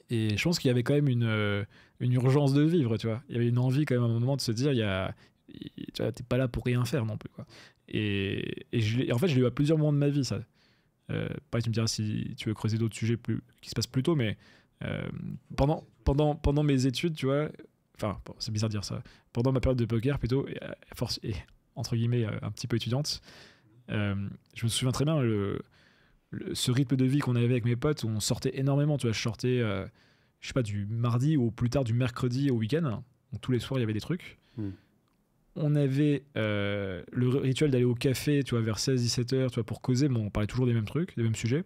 Et je pense qu'il y avait quand même une urgence de vivre, tu vois. Il y avait une envie quand même à un moment de se dire, tu vois, t'es pas là pour rien faire non plus, quoi. En fait, je l'ai eu à plusieurs moments de ma vie, ça. Pareil, tu me diras si tu veux creuser d'autres sujets qui se passent plus tôt, mais pendant mes études, tu vois, enfin, bon, c'est bizarre de dire ça, pendant ma période de poker plutôt, et entre guillemets, un petit peu étudiante, je me souviens très bien ce rythme de vie qu'on avait avec mes potes où on sortait énormément, tu vois, je sortais, je sais pas, du mardi ou plus tard du mercredi au week-end, donc tous les soirs il y avait des trucs. On avait le rituel d'aller au café, tu vois, vers 16-17 heures, tu vois, pour causer, mais on parlait toujours des mêmes trucs, des mêmes sujets,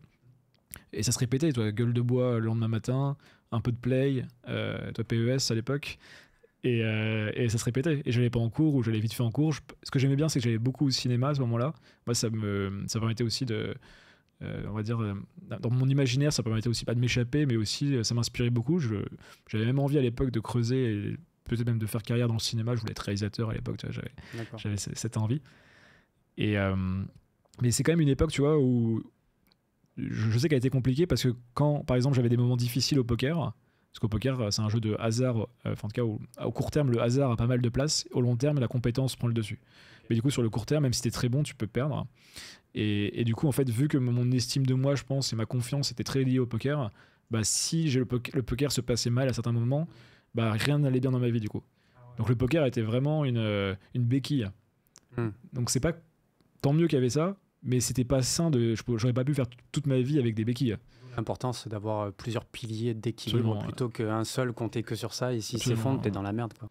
et ça se répétait, tu vois, gueule de bois le lendemain matin, un peu de play, toi, PES à l'époque, et ça se répétait, et j'allais pas en cours ou j'allais vite fait en cours. Ce que j'aimais bien, c'est que j'allais beaucoup au cinéma à ce moment-là. Moi, ça permettait aussi de on va dire, dans mon imaginaire, ça permettait aussi pas de m'échapper, mais aussi ça m'inspirait beaucoup. J'avais même envie à l'époque de creuser et peut-être même de faire carrière dans le cinéma. Je voulais être réalisateur à l'époque, tu vois, j'avais cette envie. Mais c'est quand même une époque, tu vois, où je sais qu'elle a été compliquée parce que quand, par exemple, j'avais des moments difficiles au poker, parce qu'au poker, c'est un jeu de hasard, enfin, en tout cas, au court terme, le hasard a pas mal de place, au long terme, la compétence prend le dessus. Mais du coup, sur le court terme, même si t'es très bon, tu peux perdre. Et du coup, en fait, vu que mon estime de moi, je pense, et ma confiance était très liée au poker, bah, si le poker se passait mal à certains moments, bah, rien n'allait bien dans ma vie, du coup. Donc le poker était vraiment une béquille. Donc c'est pas tant mieux qu'il y avait ça, mais c'était pas sain j'aurais pas pu faire toute ma vie avec des béquilles. L'importance d'avoir plusieurs piliers d'équilibre. Absolument, plutôt qu'un seul compter que sur ça, et s'il s'effondre, t'es dans la merde, quoi.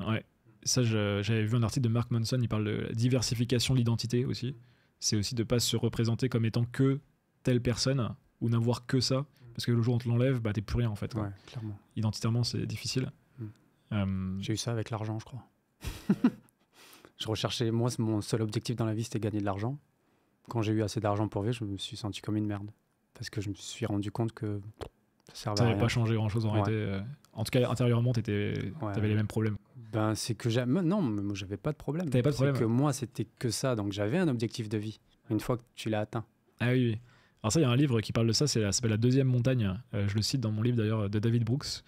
Ouais. Ça, j'avais vu un article de Mark Manson, il parle de la diversification de l'identité aussi. C'est aussi de ne pas se représenter comme étant que telle personne ou n'avoir que ça, parce que le jour où on te l'enlève, bah, t'es plus rien en fait. Ouais, clairement. Identitairement, c'est difficile. J'ai eu ça avec l'argent, je crois. Je recherchais, moi, mon seul objectif dans la vie, c'était gagner de l'argent. Quand j'ai eu assez d'argent pour vivre, je me suis senti comme une merde, parce que je me suis rendu compte que ça servait à rien. Ça n'avait pas changé grand-chose en réalité. En tout cas, intérieurement, t'avais les mêmes problèmes. Ben, c'est que non, moi, j'avais pas de problème. T'avais pas de problème. C'est que moi, c'était que ça, donc j'avais un objectif de vie. Une fois que tu l'as atteint. Ah oui. Alors ça, il y a un livre qui parle de ça, ça s'appelle La deuxième montagne. Je le cite dans mon livre d'ailleurs de David Brooks,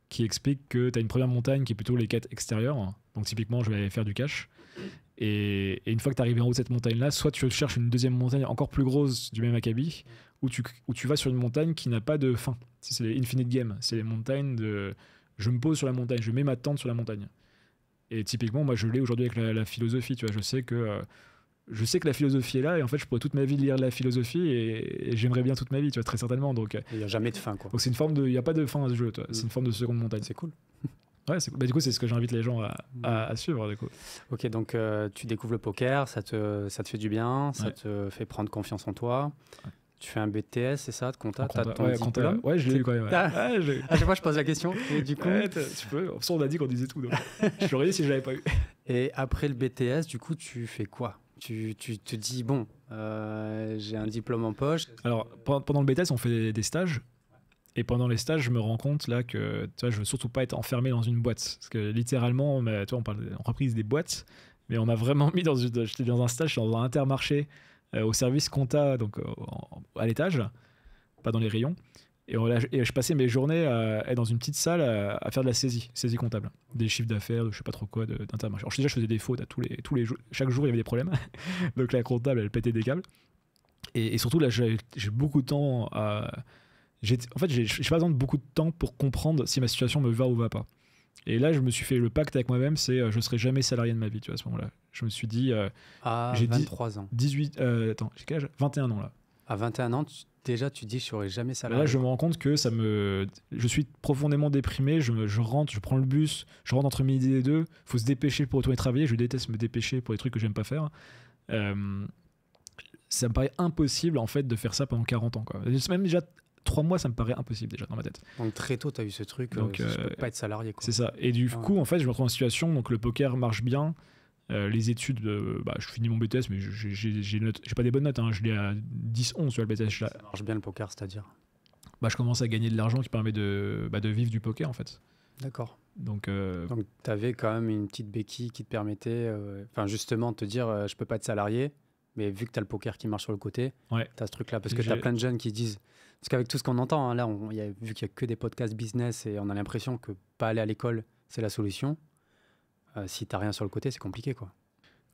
qui explique que tu as une première montagne qui est plutôt les quêtes extérieures. Donc typiquement, je vais aller faire du cash. Et une fois que tu arrives en haut de cette montagne-là, soit tu cherches une deuxième montagne encore plus grosse du même acabit, ou tu vas sur une montagne qui n'a pas de fin. C'est les Infinite Game. C'est les montagnes de... Je me pose sur la montagne, je mets ma tente sur la montagne. Et typiquement, moi, je l'ai aujourd'hui avec la philosophie. Tu vois, je sais que la philosophie est là, et en fait, je pourrais toute ma vie lire de la philosophie, et j'aimerais bien toute ma vie, tu vois, très certainement. Donc, il n'y a jamais de fin, quoi. Donc c'est une forme de, il y a pas de fin à ce jeu, toi. C'est une forme de seconde montagne. C'est cool. Ouais, bah, du coup, c'est ce que j'invite les gens à suivre, du coup. Ok, donc tu découvres le poker, ça te fait du bien, ça te fait prendre confiance en toi. Ouais. Tu fais un BTS, c'est ça, de compta? T'as ton diplôme? Ouais, je l'ai eu quand même. À chaque fois, je pose la question. Et du coup, tu peux. On a dit qu'on disait tout. Donc. Je l'aurais dit si je l'avais pas eu. Et après le BTS, du coup, tu fais quoi? Tu te dis, bon, j'ai un diplôme en poche. Alors, pendant le BTS, on fait des stages. Et pendant les stages, je me rends compte là que tu vois, je veux surtout pas être enfermé dans une boîte. Parce que littéralement, tu vois, on parle d'entreprise des boîtes, mais on m'a vraiment mis j'étais dans un stage, j'étais dans un Intermarché au service compta, donc à l'étage, pas dans les rayons. Et je passais mes journées à être dans une petite salle à faire de la saisie comptable, des chiffres d'affaires, je sais pas trop quoi d'Intermarché. Alors déjà, je faisais des fautes à tous les jours. Chaque jour, il y avait des problèmes. Donc la comptable, elle pétait des câbles. Et surtout là, j'ai beaucoup de temps à... En fait, j'ai pas besoin de beaucoup de temps pour comprendre si ma situation me va ou va pas. Et là, je me suis fait le pacte avec moi-même, c'est je serai jamais salarié de ma vie, tu vois, à ce moment-là. Je me suis dit... j'ai 23 ans. 18... attends, j'ai quel âge? 21 ans, là. À 21 ans, déjà, tu dis je serai jamais salarié. Là, je me rends compte que je suis profondément déprimé, je rentre, je prends le bus, je rentre entre midi et 2, faut se dépêcher pour retourner travailler, je déteste me dépêcher pour des trucs que j'aime pas faire. Ça me paraît impossible, en fait, de faire ça pendant 40 ans, quoi. Même déjà... 3 mois, ça me paraît impossible déjà dans ma tête. Donc très tôt, tu as eu ce truc, Donc, je peux pas être salarié, quoi. C'est ça. Et du coup, en fait, je me retrouve en situation, donc le poker marche bien. Les études, je finis mon BTS, mais j'ai pas des bonnes notes. Hein. Je l'ai à 10-11 sur le BTS. Ça marche bien le poker, c'est-à-dire je commence à gagner de l'argent qui permet de vivre du poker, en fait. D'accord. Donc tu avais quand même une petite béquille qui te permettait, justement, de te dire je peux pas être salarié, mais vu que tu as le poker qui marche sur le côté, tu as ce truc-là. Parce que tu as plein de jeunes qui disent. Parce qu'avec tout ce qu'on entend, hein, là, vu qu'il n'y a que des podcasts business et on a l'impression que pas aller à l'école, c'est la solution. Si tu n'as rien sur le côté, c'est compliqué, quoi.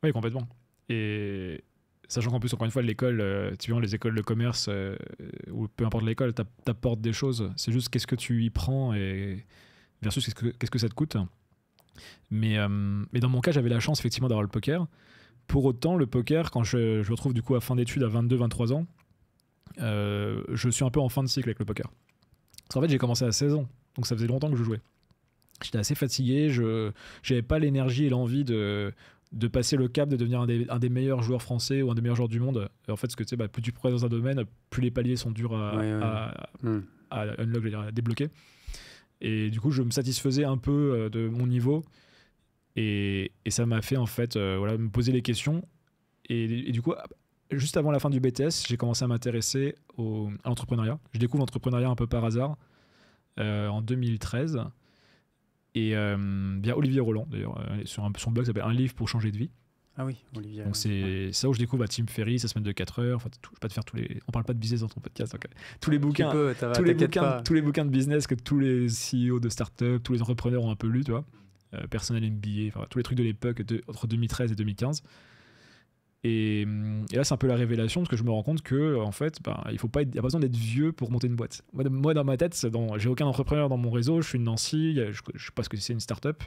Oui, complètement. Et sachant qu'en plus, encore une fois, l'école, tu vois, les écoles de commerce, ou peu importe l'école, t'apportes des choses. C'est juste qu'est-ce que tu y prends et versus qu'est-ce que ça te coûte. Mais dans mon cas, j'avais la chance effectivement d'avoir le poker. Pour autant, le poker, quand je me retrouve du coup à fin d'études à 22-23 ans, je suis un peu en fin de cycle avec le poker. Parce qu'en fait, j'ai commencé à 16 ans, donc ça faisait longtemps que je jouais. J'étais assez fatigué, je n'avais pas l'énergie et l'envie de passer le cap de devenir un des meilleurs joueurs français ou un des meilleurs joueurs du monde. En fait, ce que tu sais, plus tu progresses dans un domaine, plus les paliers sont durs à unlock, à débloquer. Et du coup, je me satisfaisais un peu de mon niveau. Et ça m'a fait en fait me poser les questions. Et du coup, juste avant la fin du BTS, j'ai commencé à m'intéresser à l'entrepreneuriat. Je découvre l'entrepreneuriat un peu par hasard en 2013. Et via Olivier Roland, d'ailleurs, sur son blog, ça s'appelle Un livre pour changer de vie. Ah oui, Olivier. Donc c'est ça où je découvre Tim Ferriss, sa semaine de 4 heures. Enfin, je vais pas te faire on parle pas de business dans ton podcast. Donc, tous les bouquins de business que tous les CEO de start-up, tous les entrepreneurs ont un peu lu, tu vois. Personnel MBA, tous les trucs de l'époque entre 2013 et 2015. Et là, c'est un peu la révélation parce que je me rends compte que en fait, il y a pas besoin d'être vieux pour monter une boîte. Moi dans ma tête, j'ai aucun entrepreneur dans mon réseau. Je suis de Nancy, je sais pas ce que c'est une start-up.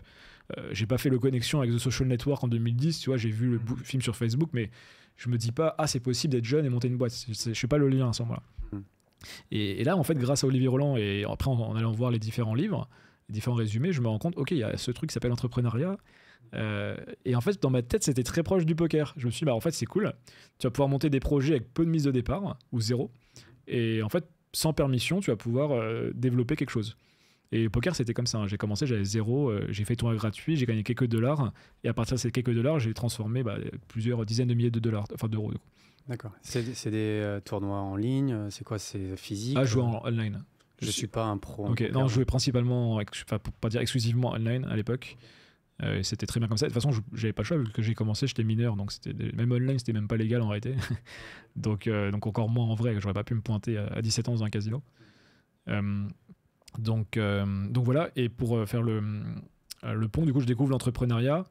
J'ai pas fait le connexion avec The Social Network en 2010. Tu vois, j'ai vu le film sur Facebook, mais je me dis pas c'est possible d'être jeune et monter une boîte. Je fais pas le lien à ce moment-là. Et là, en fait, grâce à Olivier Roland et après en allant voir les différents livres, les différents résumés, je me rends compte, il y a ce truc qui s'appelle l'entrepreneuriat. Et en fait, dans ma tête, c'était très proche du poker. Je me suis dit, en fait, c'est cool. Tu vas pouvoir monter des projets avec peu de mise de départ, ou zéro. Et en fait, sans permission, tu vas pouvoir développer quelque chose. Et le poker, c'était comme ça. Hein. J'ai commencé, j'avais zéro. J'ai fait tournoi gratuit, j'ai gagné quelques dollars. Et à partir de ces quelques dollars, j'ai transformé plusieurs dizaines de milliers de dollars, enfin d'euros. Du coup. D'accord. C'est des tournois en ligne. C'est quoi? C'est physique? Je joue en online. Je suis pas un pro. Ok, non, je jouais principalement, pour pas dire exclusivement online à l'époque. Et c'était très bien comme ça. De toute façon, j'avais pas le choix vu que j'ai commencé, j'étais mineur, donc même online, c'était même pas légal en réalité. donc encore moins en vrai, j'aurais pas pu me pointer à 17 ans dans un casino. Donc voilà. Et pour faire le pont, du coup, je découvre l'entrepreneuriat.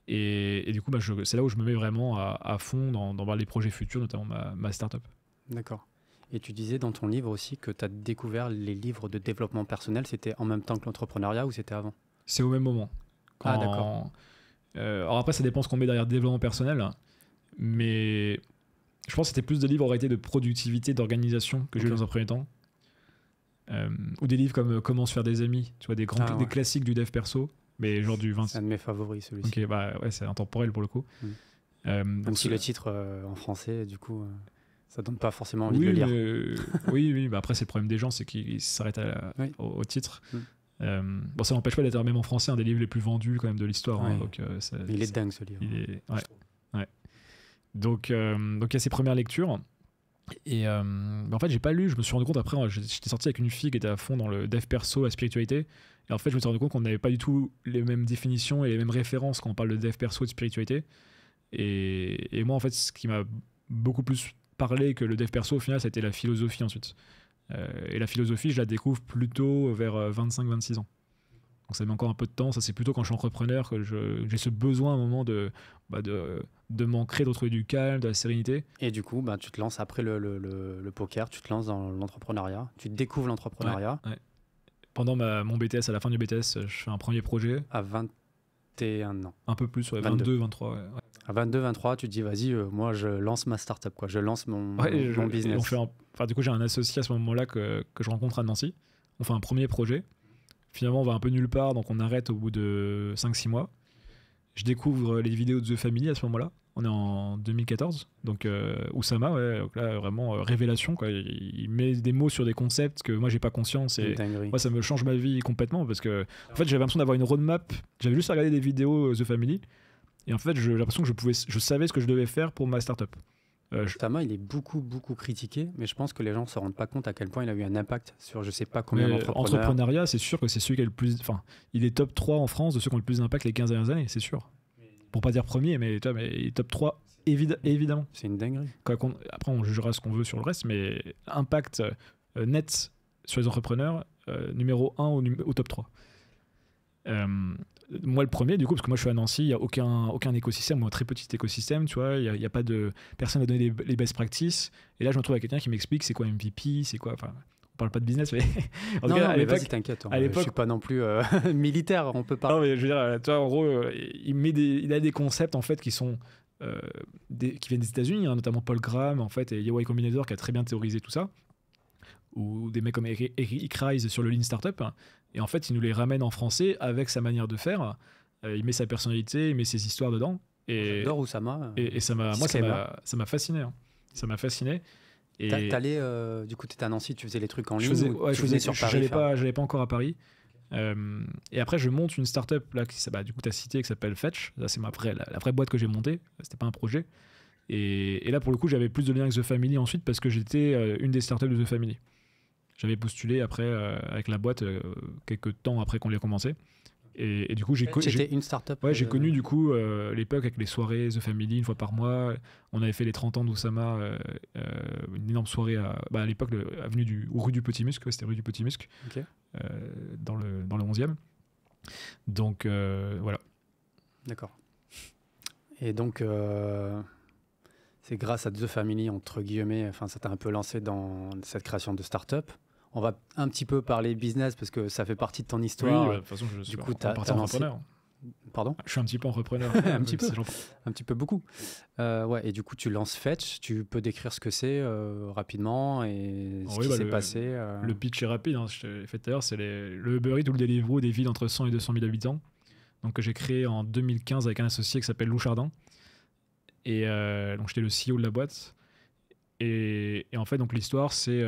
Et du coup, c'est là où je me mets vraiment à fond dans les projets futurs, notamment ma startup. D'accord. Et tu disais dans ton livre aussi que tu as découvert les livres de développement personnel. C'était en même temps que l'entrepreneuriat ou c'était avant? C'est au même moment. D'accord. Alors après, ça dépend ce qu'on met derrière développement personnel. Mais je pense que c'était plus des livres en réalité de productivité, d'organisation que j'ai eu dans un premier temps. Ou des livres comme Comment se faire des amis. Tu vois, des classiques du dev perso. Mais genre du 20... C'est un de mes favoris, celui-ci. Ok, c'est intemporel pour le coup. Même si le titre en français, du coup... Ça donne pas forcément envie de le lire. Oui, après c'est le problème des gens, c'est qu'ils s'arrêtent au titre. Ça n'empêche pas d'être même en français un des livres les plus vendus quand même de l'histoire. Hein, donc, il est dingue ce livre. Donc il y a ces premières lectures. Et en fait j'ai pas lu, je me suis rendu compte après, j'étais sorti avec une fille qui était à fond dans le dev perso, la spiritualité. Et en fait je me suis rendu compte qu'on n'avait pas du tout les mêmes définitions et les mêmes références quand on parle de dev perso et de spiritualité. Et moi en fait ce qui m'a beaucoup plus parler que le dev perso au final ça a été la philosophie ensuite et la philosophie je la découvre plutôt vers 25-26 ans, donc ça met encore un peu de temps. Ça c'est plutôt quand je suis entrepreneur que j'ai ce besoin à un moment de m'ancrer, de retrouver du calme, de la sérénité. Et du coup tu te lances après le poker, tu te lances dans l'entrepreneuriat, tu découvres l'entrepreneuriat. Pendant mon BTS, à la fin du BTS, je fais un premier projet à 21 ans, un peu plus, 22, 23 À 22-23, tu te dis, vas-y, moi, je lance ma startup, quoi. Je lance mon business. Du coup, j'ai un associé à ce moment-là que je rencontre à Nancy. On fait un premier projet. Finalement, on va un peu nulle part, donc on arrête au bout de 5-6 mois. Je découvre les vidéos de The Family à ce moment-là. On est en 2014. Donc, Oussama, ouais, donc là, vraiment révélation, quoi. Il met des mots sur des concepts que moi, j'ai pas conscience. Et moi, ça me change ma vie complètement parce que, en fait, j'avais l'impression d'avoir une roadmap. J'avais juste regardé des vidéos The Family. Et en fait, j'ai l'impression que je savais ce que je devais faire pour ma startup. Oussama, il est beaucoup critiqué, mais je pense que les gens ne se rendent pas compte à quel point il a eu un impact sur je sais pas combien d'entrepreneurs. Entrepreneuriat, c'est sûr que c'est celui qui a le plus. Enfin, il est top 3 en France de ceux qui ont le plus d'impact les 15 dernières années, c'est sûr. Pour pas dire premier, mais il est top 3, évidemment. C'est une dinguerie. Après, on jugera ce qu'on veut sur le reste, mais impact net sur les entrepreneurs, numéro 1 au top 3. Moi le premier du coup parce que moi je suis à Nancy, il n'y a aucun écosystème ou un très petit écosystème, tu vois, il y a pas de personne à donner les best practices, et là je me retrouve avec quelqu'un qui m'explique c'est quoi MVP, c'est quoi, enfin on parle pas de business mais en tout cas, mais vas-y t'inquiète, je suis pas non plus militaire, on peut pas. Non mais je veux dire, toi en gros il a des concepts en fait qui sont qui viennent des États-Unis, hein, notamment Paul Graham en fait et Y Combinator qui a très bien théorisé tout ça, ou des mecs comme Eric Ries sur le Lean Startup. Et en fait, il nous les ramène en français avec sa manière de faire. Il met sa personnalité, il met ses histoires dedans. Et, j'adore Oussama. Et ça m'a fasciné. Hein. Ça m'a fasciné. Et du coup, tu étais à Nancy, tu faisais les trucs en ligne. Je faisais sur Paris. J'allais pas encore à Paris. Et après, je monte une startup là, du coup, tu as cité, qui s'appelle Fetch. Là, c'est la vraie boîte que j'ai montée. C'était pas un projet. Et là, pour le coup, j'avais plus de liens avec The Family ensuite parce que j'étais une des startups de The Family. J'avais postulé après avec la boîte quelques temps après qu'on l'ait commencé. Et du coup, C'était une startup. Ouais, j'ai connu du coup l'époque avec les soirées The Family une fois par mois. On avait fait les 30 ans d'Oussama, une énorme soirée à l'époque rue du Petit Musc, c'était rue du Petit Musc, okay. Dans le 11e. Donc voilà. D'accord. Et donc c'est grâce à The Family entre guillemets, enfin ça t'a un peu lancé dans cette création de start-up. On va un petit peu parler business parce que ça fait partie de ton histoire. Oui, de toute façon, je suis entrepreneur. Pardon ? Je suis un petit peu entrepreneur. Un petit peu beaucoup. Ouais, et du coup, tu lances Fetch. Tu peux décrire ce que c'est rapidement et ce qui s'est passé. Le pitch est rapide. Hein, je l'ai fait tout à l'heure. C'est le Uber Eats ou le Deliveroo des villes entre 100 et 200 000 habitants. Donc, que j'ai créé en 2015 avec un associé qui s'appelle Lou Chardin. Et donc, j'étais le CEO de la boîte. Et en fait, donc, l'histoire, c'est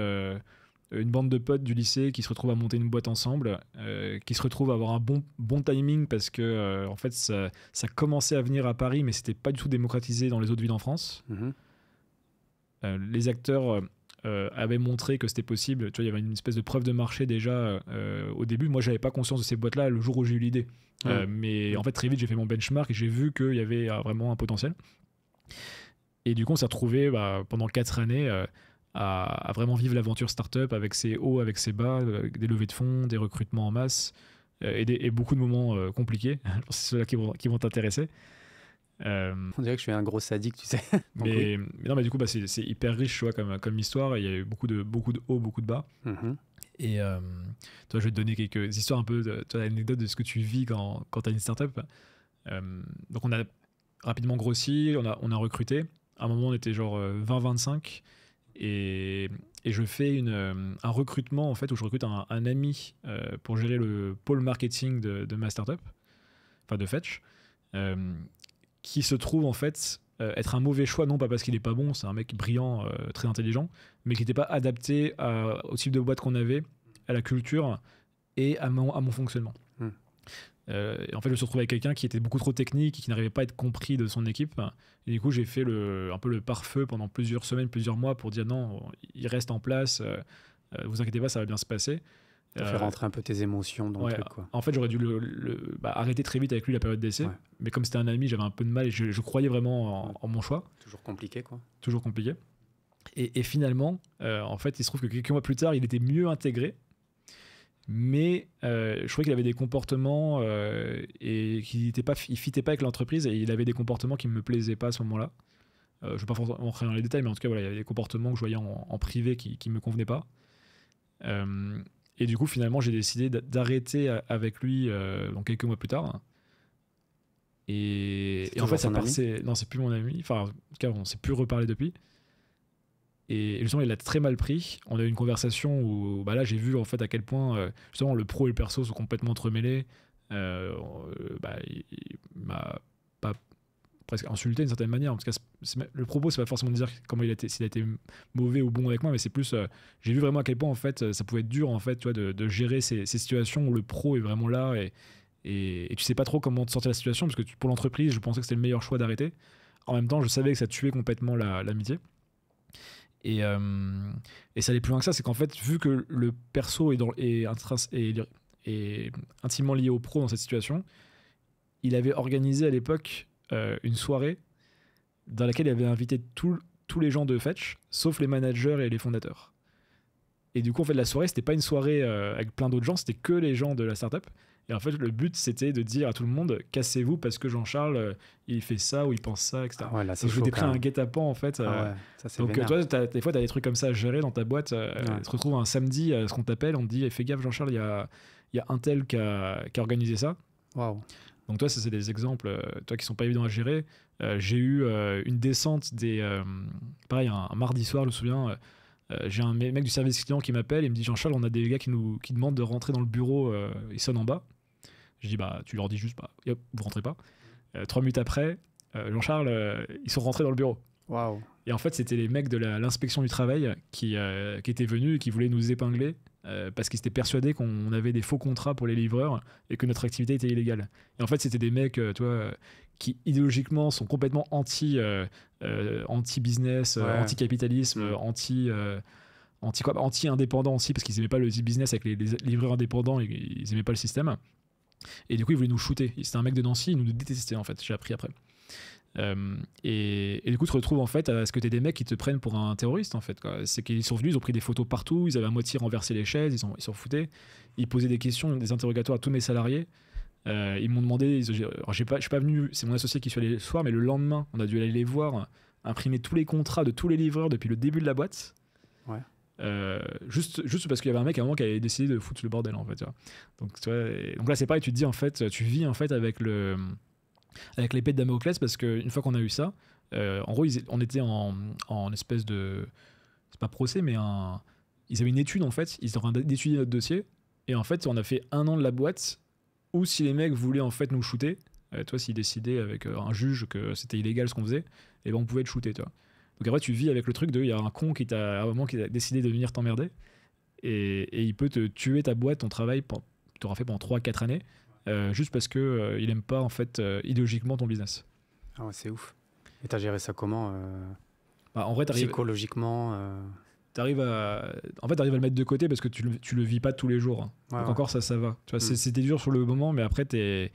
une bande de potes du lycée qui se retrouvent à monter une boîte ensemble, qui se retrouvent à avoir un bon timing parce que en fait ça commençait à venir à Paris mais c'était pas du tout démocratisé dans les autres villes en France. Les acteurs avaient montré que c'était possible, tu vois, il y avait une espèce de preuve de marché déjà au début. Moi j'avais pas conscience de ces boîtes là le jour où j'ai eu l'idée, mais en fait très vite j'ai fait mon benchmark et j'ai vu qu'il y avait vraiment un potentiel, et du coup on s'est retrouvé pendant 4 années à vraiment vivre l'aventure startup avec ses hauts, avec ses bas, des levées de fonds, des recrutements en masse et beaucoup de moments compliqués. Je pense que c'est ceux-là qui vont t'intéresser. On dirait que je suis un gros sadique, tu sais. mais non, mais du coup, c'est hyper riche, tu vois, comme histoire. Il y a eu beaucoup de hauts, beaucoup de bas. Et toi, je vais te donner quelques histoires un peu, anecdotes de ce que tu vis quand tu as une startup. Donc, on a rapidement grossi, on a recruté. À un moment, on était genre 20-25. Et je fais un recrutement en fait où je recrute un ami pour gérer le pôle marketing de ma startup, enfin de Fetch, qui se trouve en fait être un mauvais choix, non pas parce qu'il est pas bon, c'est un mec brillant, très intelligent, mais qui n'était pas adapté au type de boîte qu'on avait, à la culture et à mon fonctionnement. Et en fait, je me suis retrouvé avec quelqu'un qui était beaucoup trop technique et qui n'arrivait pas à être compris de son équipe. Et du coup, j'ai fait un peu le pare-feu pendant plusieurs semaines, plusieurs mois pour dire non, il reste en place, vous inquiétez pas, ça va bien se passer. Faire rentrer un peu tes émotions dans le truc, quoi. En fait, j'aurais dû arrêter très vite avec lui la période d'essai. Mais comme c'était un ami, j'avais un peu de mal et je croyais vraiment en mon choix. Toujours compliqué, quoi. Toujours compliqué. Et finalement, en fait, il se trouve que quelques mois plus tard, il était mieux intégré. Mais je trouvais qu'il avait des comportements et qu'il fitait pas avec l'entreprise, et il avait des comportements qui me plaisaient pas à ce moment-là. Je ne vais pas forcément rentrer dans les détails, mais en tout cas, voilà, il y avait des comportements que je voyais en privé qui me convenaient pas. Et du coup, finalement, j'ai décidé d'arrêter avec lui donc quelques mois plus tard. Et en fait, non, c'est plus mon ami. Enfin, en tout cas, on s'est plus reparlé depuis. Et justement, il a très mal pris. On a eu une conversation où là, j'ai vu en fait à quel point justement le pro et le perso sont complètement entremêlés. Il m'a presque insulté d'une certaine manière. En tout cas, le propos, c'est pas forcément de dire comment s'il a été mauvais ou bon avec moi, mais c'est plus, j'ai vu vraiment à quel point en fait ça pouvait être dur en fait, tu vois, de gérer ces situations où le pro est vraiment là et tu sais pas trop comment te sortir de la situation, parce que pour l'entreprise, je pensais que c'était le meilleur choix d'arrêter. En même temps, je savais que ça tuait complètement l'amitié. Et ça allait plus loin que ça, c'est qu'en fait, vu que le perso est intimement lié au pro dans cette situation, il avait organisé à l'époque une soirée dans laquelle il avait invité tous les gens de Fetch, sauf les managers et les fondateurs. Et du coup, en fait, la soirée, c'était pas une soirée avec plein d'autres gens, c'était que les gens de la startup. Et en fait, le but, c'était de dire à tout le monde, cassez-vous parce que Jean-Charles, il fait ça ou il pense ça, etc. Ah ouais, là, donc, je m'étais pris un guet-apens, en fait. Ah ouais, ça, c'est donc, vénère. toi, des fois, tu as des trucs comme ça à gérer dans ta boîte. Tu te retrouves un samedi, ce qu'on t'appelle, on te dit, fais gaffe, Jean-Charles, il y a un tel qui a organisé ça. Waouh. Donc, toi, ça, c'est des exemples toi, qui sont pas évidents à gérer. J'ai eu une descente pareil, un mardi soir, je me souviens. J'ai un mec du service client qui m'appelle et me dit, Jean-Charles, on a des gars qui demandent de rentrer dans le bureau, ils sonnent en bas. Je dis, bah, tu leur dis juste, bah, vous rentrez pas. 3 minutes après, Jean-Charles, ils sont rentrés dans le bureau. Waouh. Et en fait, c'était les mecs de l'inspection du travail qui étaient venus et qui voulaient nous épingler parce qu'ils étaient persuadés qu'on avait des faux contrats pour les livreurs et que notre activité était illégale. Et en fait, c'était des mecs, qui idéologiquement sont complètement anti-business, anti-capitalisme, anti-indépendant aussi, parce qu'ils n'aimaient pas le business avec les livreurs indépendants, ils n'aimaient pas le système. Et du coup, ils voulaient nous shooter. C'était un mec de Nancy, il nous détestait en fait, j'ai appris après. Et du coup, tu te retrouves en fait à ce que tu es des mecs qui te prennent pour un terroriste en fait, quoi. C'est qu'ils sont venus, ils ont pris des photos partout, ils avaient à moitié renversé les chaises, ils s'en foutaient. Ils posaient des questions, des interrogatoires à tous mes salariés. Ils m'ont demandé, je suis pas venu, c'est mon associé qui suis allé le soir, mais le lendemain, on a dû aller les voir, imprimer tous les contrats de tous les livreurs depuis le début de la boîte. Ouais. Juste parce qu'il y avait un mec à un moment qui avait décidé de foutre le bordel en fait, tu vois. Donc là c'est pareil, tu te dis en fait, tu vis en fait avec l'épée de Damoclès, parce qu'une fois qu'on a eu ça, en gros on était en espèce de, c'est pas procès, mais ils avaient une étude en fait, ils étaient en train d'étudier notre dossier, et en fait on a fait 1 an de la boîte où si les mecs voulaient en fait nous shooter, s'ils décidaient avec un juge que c'était illégal ce qu'on faisait, et ben on pouvait être shooté, tu vois. Donc après tu vis avec le truc il y a un con qui à un moment qui a décidé de venir t'emmerder et il peut te tuer ta boîte, ton travail que tu auras fait pendant 3-4 années juste parce que il aime pas en fait idéologiquement ton business. Ah ouais, c'est ouf. Et t'as géré ça comment en vrai psychologiquement t'arrives à le mettre de côté parce que tu le vis pas tous les jours, hein. Ouais, donc ouais. encore ça va, tu vois. C'était dur sur le moment, mais après t'es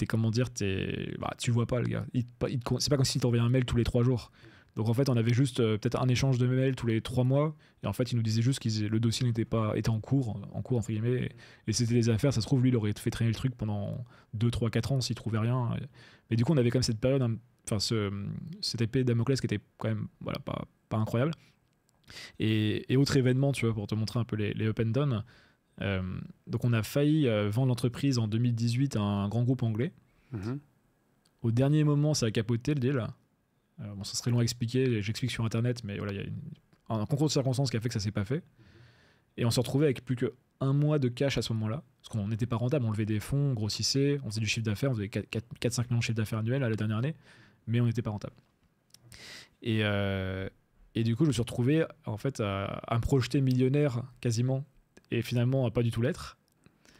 comment dire, tu le vois pas le gars, c'est pas comme s'il t'envoyait un mail tous les 3 jours. Donc en fait on avait juste peut-être un échange de mails tous les 3 mois, et en fait il nous disait juste que le dossier était en cours entre guillemets, et c'était des affaires, ça se trouve lui il aurait fait traîner le truc pendant 2, 3, 4 ans s'il trouvait rien. Mais du coup on avait quand même cette période, cette épée de Damoclès qui était quand même pas incroyable. Et autre événement, tu vois, pour te montrer un peu les up and down, donc on a failli vendre l'entreprise en 2018 à un grand groupe anglais. Au dernier moment ça a capoté le deal. Ça serait long à expliquer, j'explique sur internet, mais voilà, il y a un concours de circonstances qui a fait que ça s'est pas fait. Et on s'est retrouvé avec plus qu'1 mois de cash à ce moment-là, parce qu'on n'était pas rentable, on levait des fonds, on grossissait, on faisait du chiffre d'affaires, on faisait 4-5 millions de chiffre d'affaires annuel à la dernière année, mais on n'était pas rentable. Et du coup, je me suis retrouvé en fait à me projeter millionnaire quasiment, et finalement à pas du tout l'être.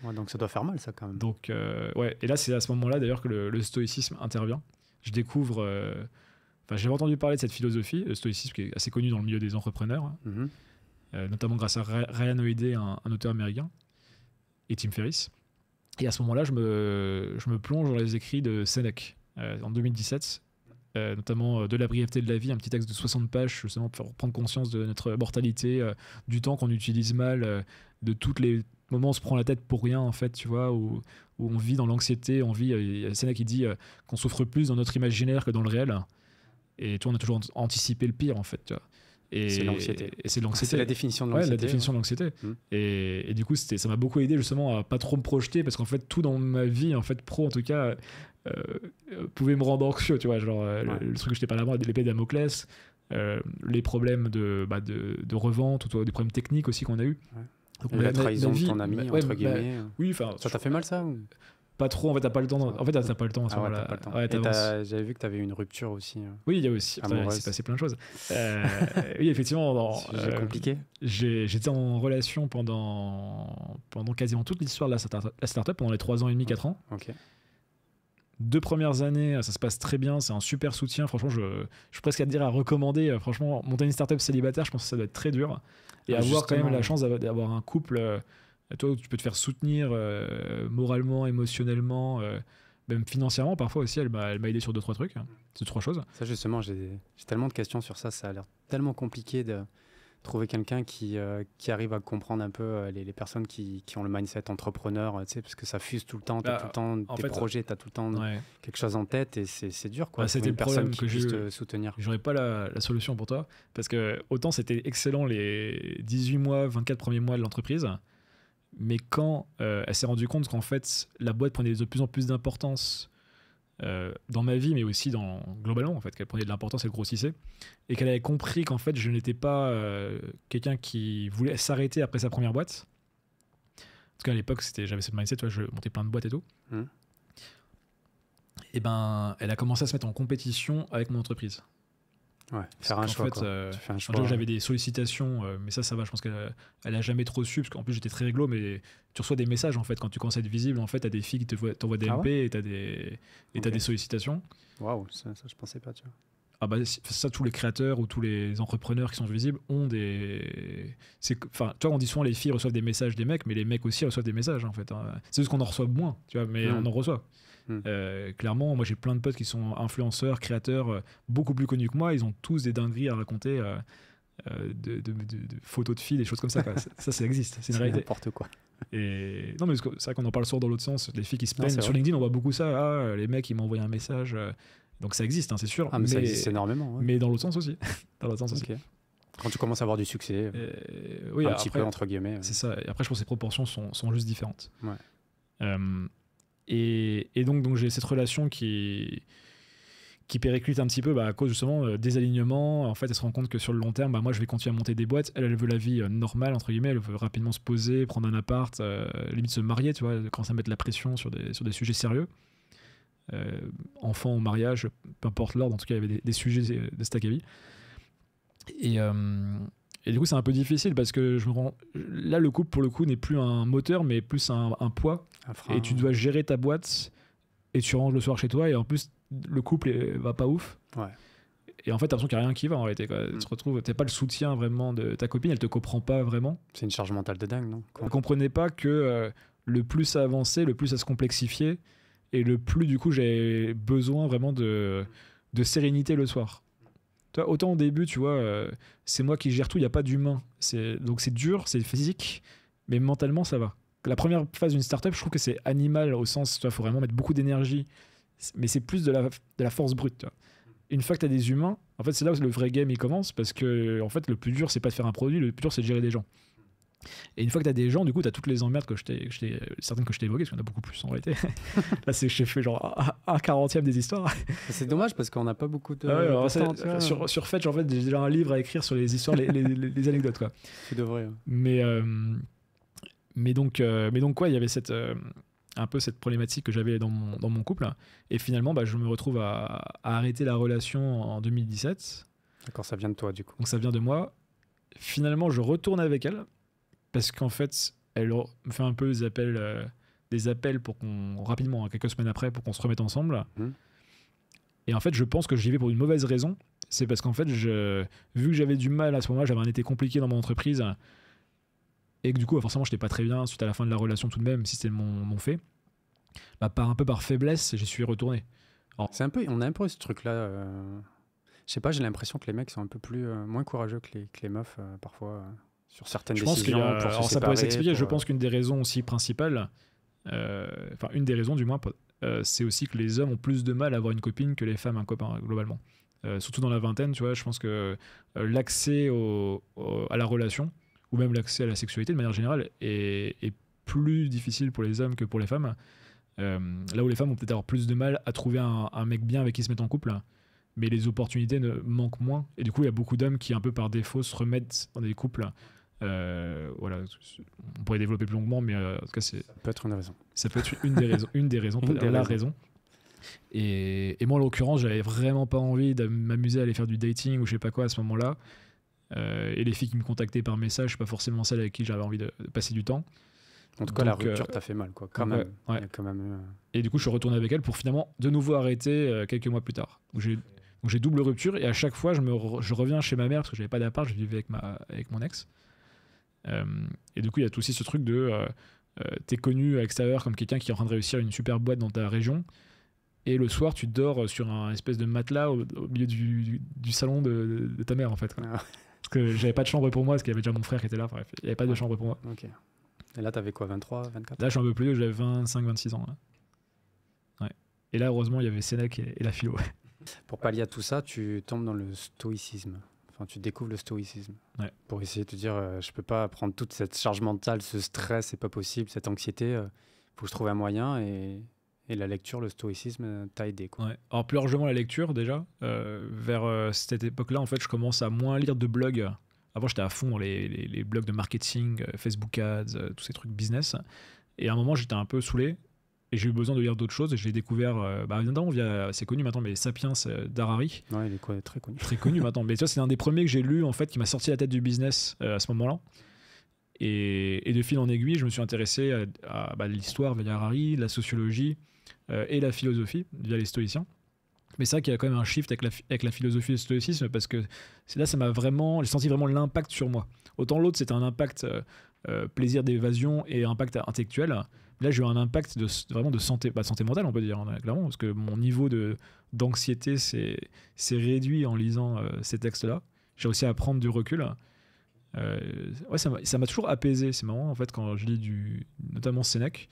Ouais, donc ça doit faire mal ça quand même. Donc et là c'est à ce moment-là d'ailleurs que le stoïcisme intervient. Je découvre... j'avais entendu parler de cette philosophie, le stoïcisme, qui est assez connu dans le milieu des entrepreneurs, notamment grâce à Ryan Holiday, un auteur américain, et Tim Ferriss. Et à ce moment-là, je me plonge dans les écrits de Sénèque en 2017, notamment de la brièveté de la vie, un petit texte de 60 pages, justement pour prendre conscience de notre mortalité, du temps qu'on utilise mal, de tous les moments où on se prend la tête pour rien, en fait, tu vois, où on vit dans l'anxiété, Sénèque qui dit qu'on souffre plus dans notre imaginaire que dans le réel. Et tu vois, on a toujours anticipé le pire en fait, tu vois. Et c'est l'anxiété. Et c'est l'anxiété. C'est la définition de l'anxiété. Ouais, la définition de l'anxiété. Et du coup, ça m'a beaucoup aidé justement à pas trop me projeter, parce qu'en fait, tout dans ma vie, en fait, pro en tout cas, pouvait me rendre anxieux, tu vois. Genre, le truc que je t'ai parlé avant, l'épée de Damoclès, les problèmes de revente, ou des problèmes techniques aussi qu'on a eu. Ouais. Donc, la trahison de ton ami, entre guillemets. Oui, ça t'a fait mal ça ou... pas trop. En fait, t'as pas le temps. En fait, t'as pas le temps à ce Ah ouais, moment-là. t'as pas le temps. Ouais, Et t'avances. j'avais vu que tu avais eu une rupture aussi. Oui, il y a aussi. Putain, il Amoureuse. s'est passé plein de choses. Oui, effectivement. Sujet compliqué. J'étais en relation pendant quasiment toute l'histoire de la startup, pendant les 3 ans et demi, 4 ans. Ok. 2 premières années, ça se passe très bien, c'est un super soutien. Franchement, je suis presque à te dire à recommander. Franchement, monter une startup célibataire, je pense que ça doit être très dur. Et avoir quand même la chance d'avoir un couple, toi, où tu peux te faire soutenir moralement, émotionnellement, même financièrement. Parfois aussi, elle m'a aidé sur 2-3 trucs. C'est 3 choses. Ça, justement, j'ai tellement de questions sur ça. Ça a l'air tellement compliqué de trouver quelqu'un qui arrive à comprendre un peu les personnes qui ont le mindset entrepreneur, tu sais, parce que ça fuse tout le temps, tu as tout le temps tes projets, tu as tout le temps quelque chose en tête et c'est dur, quoi. C'était une personne qui que puisse te soutenir. J'aurais pas la solution pour toi, parce que autant c'était excellent les 18 mois, 24 premiers mois de l'entreprise, mais quand elle s'est rendue compte qu'en fait la boîte prenait de plus en plus d'importance dans ma vie, mais aussi globalement, en fait, qu'elle prenait de l'importance, elle grossissait, et qu'elle avait compris qu'en fait je n'étais pas quelqu'un qui voulait s'arrêter après sa première boîte. En tout cas à l'époque j'avais cette mindset, tu vois, je montais plein de boîtes et tout. Et ben elle a commencé à se mettre en compétition avec mon entreprise. Ouais, faire un choix. Tu fais un choix. J'avais des sollicitations, mais ça va. Je pense qu'elle a jamais trop su, parce qu'en plus j'étais très réglo, mais tu reçois des messages en fait quand tu commences à être visible. En fait, t'as des filles qui t'envoient des MP et t'as des sollicitations. Waouh, ça je pensais pas, tu vois. Ah bah ça, tous les créateurs ou tous les entrepreneurs qui sont visibles ont des. Enfin, tu vois, on dit souvent les filles reçoivent des messages des mecs, mais les mecs aussi reçoivent des messages en fait. C'est juste qu'on en reçoit moins, tu vois, mais on en reçoit. Clairement, moi j'ai plein de potes qui sont influenceurs, créateurs, beaucoup plus connus que moi. Ils ont tous des dingueries à raconter, de photos de filles, des choses comme ça. ça existe, c'est une réalité. N'importe quoi. Et non, mais c'est vrai qu'on en parle souvent dans l'autre sens. Les filles qui se plaignent sur LinkedIn, on voit beaucoup ça. Ah, les mecs ils m'ont envoyé un message. Donc ça existe, c'est sûr. Ah, mais ça existe énormément. Ouais. Mais dans l'autre sens aussi. Okay. Quand tu commences à avoir du succès, oui, un petit peu entre guillemets. C'est ça. Et après, je pense que les proportions sont juste différentes. Ouais. Et donc j'ai cette relation qui périclite un petit peu à cause justement des alignements. En fait, elle se rend compte que sur le long terme, moi je vais continuer à monter des boîtes. Elle veut la vie normale, entre guillemets. Elle veut rapidement se poser, prendre un appart, limite se marier, tu vois, commencer à mettre la pression sur des sujets sérieux. Enfant ou mariage, peu importe l'ordre, en tout cas il y avait des sujets de stack à vie. Et du coup c'est un peu difficile parce que là le couple pour le coup n'est plus un moteur mais plus un poids, et tu dois gérer ta boîte et tu rentres le soir chez toi et en plus le couple va pas ouf. Et en fait t'as l'impression qu'il n'y a rien qui va en réalité, quoi. Tu te retrouves, t'as pas le soutien vraiment de ta copine, elle te comprend pas vraiment. C'est une charge mentale de dingue, non? Elle comprenait pas que le plus ça avançait, le plus ça se complexifiait. Et le plus, du coup, j'ai besoin vraiment de sérénité le soir. Tu vois, autant au début, tu vois, c'est moi qui gère tout, il n'y a pas d'humain. Donc c'est dur, c'est physique, mais mentalement, ça va. La première phase d'une startup, je trouve que c'est animal au sens, tu vois, il faut vraiment mettre beaucoup d'énergie. Mais c'est plus de la force brute, tu vois. Une fois que tu as des humains, en fait, c'est là où le vrai game il commence, parce que en fait, le plus dur, c'est pas de faire un produit, le plus dur, c'est de gérer des gens. Et une fois que tu as des gens, du coup, tu as toutes les emmerdes certaines que je t'ai évoquées, parce qu'il y en a beaucoup plus en réalité. Là, j'ai fait genre un 40e des histoires. C'est dommage parce qu'on n'a pas beaucoup de. Temps, sur Fetch, en fait, j'ai déjà un livre à écrire sur les histoires, les anecdotes, quoi. Tu devrais. Mais donc, quoi, il y avait un peu cette problématique que j'avais dans mon couple. Et finalement, je me retrouve à arrêter la relation en 2017. D'accord, ça vient de toi, du coup. Donc, ça vient de moi. Finalement, je retourne avec elle. Parce qu'en fait, elle me fait un peu des appels pour rapidement, quelques semaines après, pour qu'on se remette ensemble. Et en fait, je pense que j'y vais pour une mauvaise raison. C'est parce qu'en fait, vu que j'avais du mal à ce moment-là, j'avais un été compliqué dans mon entreprise, et que du coup, forcément, je n'étais pas très bien suite à la fin de la relation tout de même, si c'était mon fait. Un peu par faiblesse, j'y suis retourné. On a un peu ce truc-là. Je sais pas, j'ai l'impression que les mecs sont un peu moins courageux que les meufs, parfois. Sur certaines décisions pour se séparer. Ça pourrait s'expliquer. Je pense qu'une des raisons aussi principales, une des raisons du moins, c'est aussi que les hommes ont plus de mal à avoir une copine que les femmes un copain, globalement. Surtout dans la vingtaine, tu vois, je pense que l'accès à la relation, ou même l'accès à la sexualité de manière générale, est plus difficile pour les hommes que pour les femmes. Là où les femmes vont peut-être avoir plus de mal à trouver un mec bien avec qui se mettre en couple, mais les opportunités manquent moins. Et du coup, il y a beaucoup d'hommes qui, un peu par défaut, se remettent dans des couples Voilà, on pourrait développer plus longuement, mais en tout cas, Ça peut être une raison. ça peut être une des raisons, peut-être la raison. Et moi, en l'occurrence, j'avais vraiment pas envie de m'amuser à aller faire du dating ou je sais pas quoi à ce moment-là. Et les filles qui me contactaient par message, c'est pas forcément celles avec qui j'avais envie de passer du temps. En tout cas, la Donc, rupture t'a fait mal, quoi. Quand ouais, même. ouais. Il y a quand même Et du coup, je suis retourné avec elle pour finalement de nouveau arrêter quelques mois plus tard. Donc j'ai double rupture et à chaque fois, je reviens chez ma mère parce que j'avais pas d'appart, je vivais avec mon ex. Et du coup, il y a aussi ce truc de t'es connu à l'extérieur comme quelqu'un qui est en train de réussir une super boîte dans ta région. Et le soir, tu dors sur un espèce de matelas au milieu du salon de ta mère, en fait. Quoi. Ah. Parce que j'avais pas de chambre pour moi, parce qu'il y avait déjà mon frère qui était là. Bref, il n'y avait pas de chambre pour moi. Ok. Et là, t'avais quoi, 23, 24? Là, je suis un peu plus vieux, j'avais 25, 26 ans. Là. Ouais. Et là, heureusement, il y avait Sénèque et la philo. Pour pallier à tout ça, tu tombes dans le stoïcisme. Enfin, tu découvres le stoïcisme. Ouais. Pour essayer de te dire, je peux pas prendre toute cette charge mentale, ce stress, c'est pas possible, cette anxiété. Faut que je trouve un moyen. Et la lecture, le stoïcisme, t'a aidé, quoi. Ouais. Alors, plus largement, la lecture, déjà. Vers cette époque-là, en fait, je commence à moins lire de blogs. Avant, j'étais à fond dans les blogs de marketing, Facebook Ads, tous ces trucs business. Et à un moment, j'étais un peu saoulé. Et j'ai eu besoin de lire d'autres choses. Et je l'ai découvert, notamment c'est connu maintenant, mais Sapiens d'Harari. Ouais, il est très connu. Très connu maintenant. Mais tu vois, c'est un des premiers que j'ai lu, en fait, qui m'a sorti la tête du business à ce moment-là. Et de fil en aiguille, je me suis intéressé à l'histoire via Harari, la sociologie et la philosophie via les stoïciens. Mais c'est vrai qu'il y a quand même un shift avec la philosophie et le stoïcisme parce que là, j'ai senti vraiment l'impact sur moi. Autant l'autre, c'était un impact plaisir d'évasion et impact intellectuel. Là, j'ai eu un impact vraiment de santé mentale, on peut dire, hein, clairement, parce que mon niveau d'anxiété s'est réduit en lisant ces textes-là. J'ai réussi à prendre du recul. Ouais, ça m'a toujours apaisé. C'est marrant, en fait, quand je lis notamment Sénèque.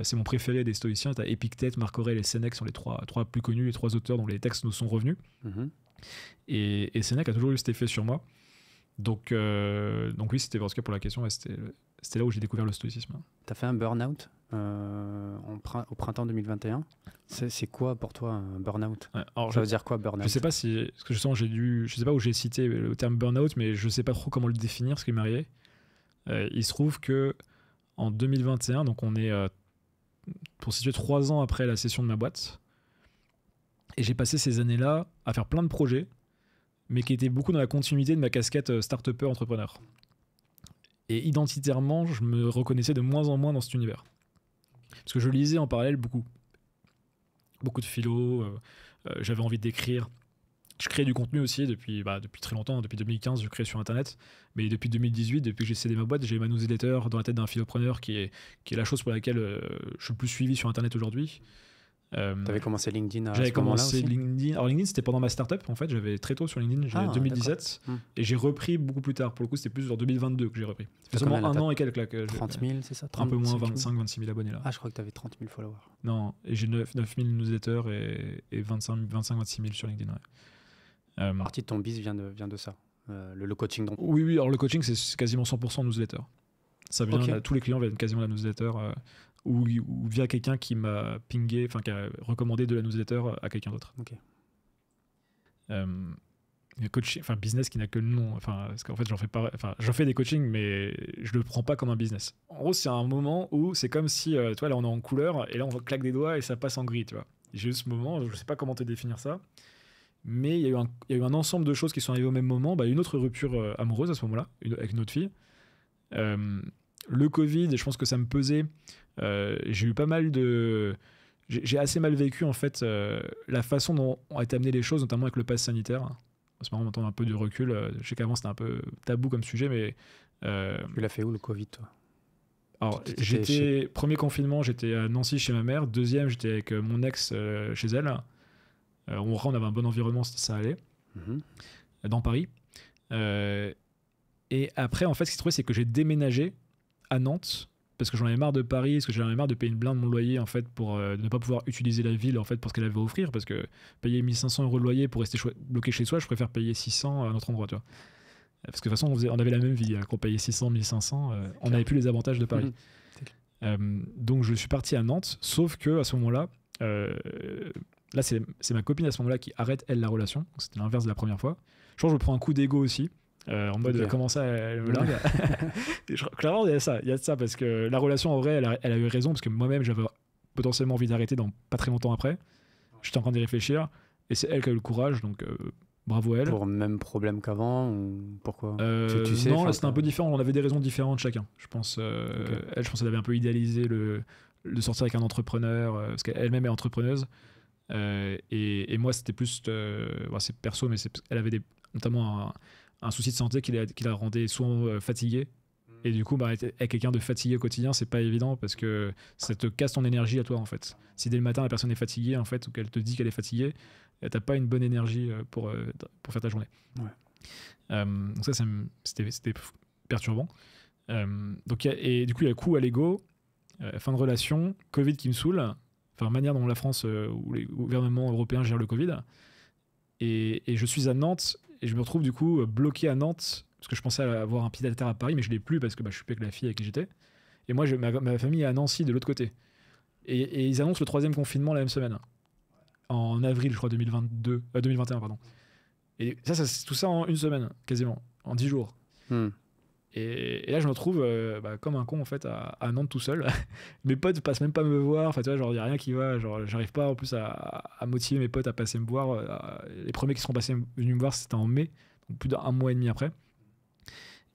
C'est mon préféré des stoïciens. T'as Épictète, Marc Aurèle et Sénèque sont les trois plus connus, les trois auteurs dont les textes nous sont revenus. Mhm. Et Sénèque a toujours eu cet effet sur moi. Donc oui, c'était parce que pour la question, ouais, c'était là où j'ai découvert le stoïcisme. T'as fait un burn-out au printemps 2021. C'est quoi pour toi un burn-out? Ouais, alors Ça veut dire quoi, burn-out? Je sais pas si, parce que justement, je sais pas où j'ai cité le terme burn-out, mais je sais pas trop comment le définir, ce qui m'est arrivé. Il se trouve que en 2021, donc on est pour situer 3 ans après la cession de ma boîte, et j'ai passé ces années-là à faire plein de projets, mais qui étaient beaucoup dans la continuité de ma casquette start-upper entrepreneur. Et identitairement, je me reconnaissais de moins en moins dans cet univers. Parce que je lisais en parallèle beaucoup de philo, j'avais envie d'écrire. Je crée du contenu aussi depuis très longtemps, depuis 2015, je crée sur Internet. Mais depuis 2018, depuis que j'ai cédé ma boîte, j'ai ma newsletter dans la tête d'un philopreneur qui est la chose pour laquelle je suis le plus suivi sur Internet aujourd'hui. T'avais commencé LinkedIn J'avais commencé LinkedIn. Alors LinkedIn, c'était pendant ma startup, en fait. J'avais très tôt sur LinkedIn, j'ai 2017. Et j'ai repris beaucoup plus tard. Pour le coup, c'était plus en 2022 que j'ai repris. Ça fait seulement un an et quelques là que 30 000, c'est ça? Un peu moins, 25, 26 000 abonnés là. Ah, je crois que t'avais 30 000 followers. Non, et j'ai 9 000 newsletters et 25, 26 000 sur LinkedIn. Ouais. Partie de ton biz vient de ça. Le coaching. Oui, alors le coaching, c'est quasiment 100% newsletter. Ça vient, tous les clients viennent quasiment de la newsletter ou via quelqu'un qui m'a pingé, qui a recommandé de la newsletter à quelqu'un d'autre. Ok. Coaching, business qui n'a que le nom. Parce qu'en fait, j'en fais des coachings, mais je le prends pas comme un business. En gros, c'est un moment où c'est comme si, tu vois, là on est en couleur et là on claque des doigts et ça passe en gris, tu vois. J'ai eu ce moment, je sais pas comment te définir ça. Mais il y a eu un ensemble de choses qui sont arrivées au même moment. Une autre rupture amoureuse à ce moment-là, avec une autre fille. Le Covid, je pense que ça me pesait. J'ai eu pas mal de... J'ai assez mal vécu, en fait, la façon dont ont été amenées les choses, notamment avec le pass sanitaire. C'est marrant, maintenant, un peu de recul. Je sais qu'avant, c'était un peu tabou comme sujet, mais... Tu l'as fait où, le Covid, toi? Alors, premier confinement, j'étais à Nancy chez ma mère. Deuxième, j'étais avec mon ex chez elle. On avait un bon environnement, ça allait, dans Paris. Et après, en fait, ce qui se trouvait, c'est que j'ai déménagé à Nantes parce que j'en avais marre de Paris, parce que j'en avais marre de payer une blinde mon loyer, en fait, pour ne pas pouvoir utiliser la ville, en fait, pour ce qu'elle avait à offrir, parce que payer 1 500 € de loyer pour rester bloqué chez soi, je préfère payer 600 à un autre endroit, tu vois. Parce que de toute façon, on avait la même vie, qu'on payait 600, 1500, on n'avait plus les avantages de Paris. Donc, je suis parti à Nantes, sauf que à ce moment-là, là, c'est ma copine à ce moment-là qui arrête, elle, la relation. C'était l'inverse de la première fois. Je pense que je prends un coup d'ego aussi. en mode Ok. comment ça elle me largue. Clairement il y a ça parce que la relation en vrai elle a eu raison parce que moi-même j'avais potentiellement envie d'arrêter dans pas très longtemps après. J'étais en train d'y réfléchir et c'est elle qui a eu le courage donc bravo à elle. Pour le même problème qu'avant ou pourquoi tu sais, non, enfin, là c'était un peu différent. On avait des raisons différentes chacun. Je pense, elle, je pense qu'elle avait un peu idéalisé de sortir avec un entrepreneur parce qu'elle-même est entrepreneuse. Et moi, c'était plus, c'est perso, mais elle avait notamment un souci de santé qui la rendait souvent fatiguée. Et du coup, être quelqu'un de fatigué au quotidien, c'est pas évident parce que ça te casse ton énergie à toi en fait. Si dès le matin la personne est fatiguée en fait ou qu'elle te dit qu'elle est fatiguée, t'as pas une bonne énergie pour faire ta journée. Ouais. Donc ça, c'était perturbant. Et du coup, il y a le coup à l'ego, fin de relation, Covid qui me saoule, enfin manière dont la France ou les gouvernements européens gèrent le Covid. Et je suis à Nantes et je me retrouve du coup bloqué à Nantes parce que je pensais avoir un pied à terre à Paris, mais je l'ai plus parce que je suis plus avec la fille avec qui j'étais. Et moi, ma famille est à Nancy de l'autre côté. Et ils annoncent le 3e confinement la même semaine. En avril, je crois, 2021, pardon. Et ça tout ça en une semaine, quasiment, en 10 jours. Et là, je me retrouve comme un con, en fait, à Nantes tout seul. Mes potes passent même pas me voir. Enfin, tu vois, genre, il n'y a rien qui va. Genre, j'arrive pas, en plus, à motiver mes potes à passer me voir. Les premiers qui sont venus me voir, c'était en mai, donc plus d'un mois et demi après.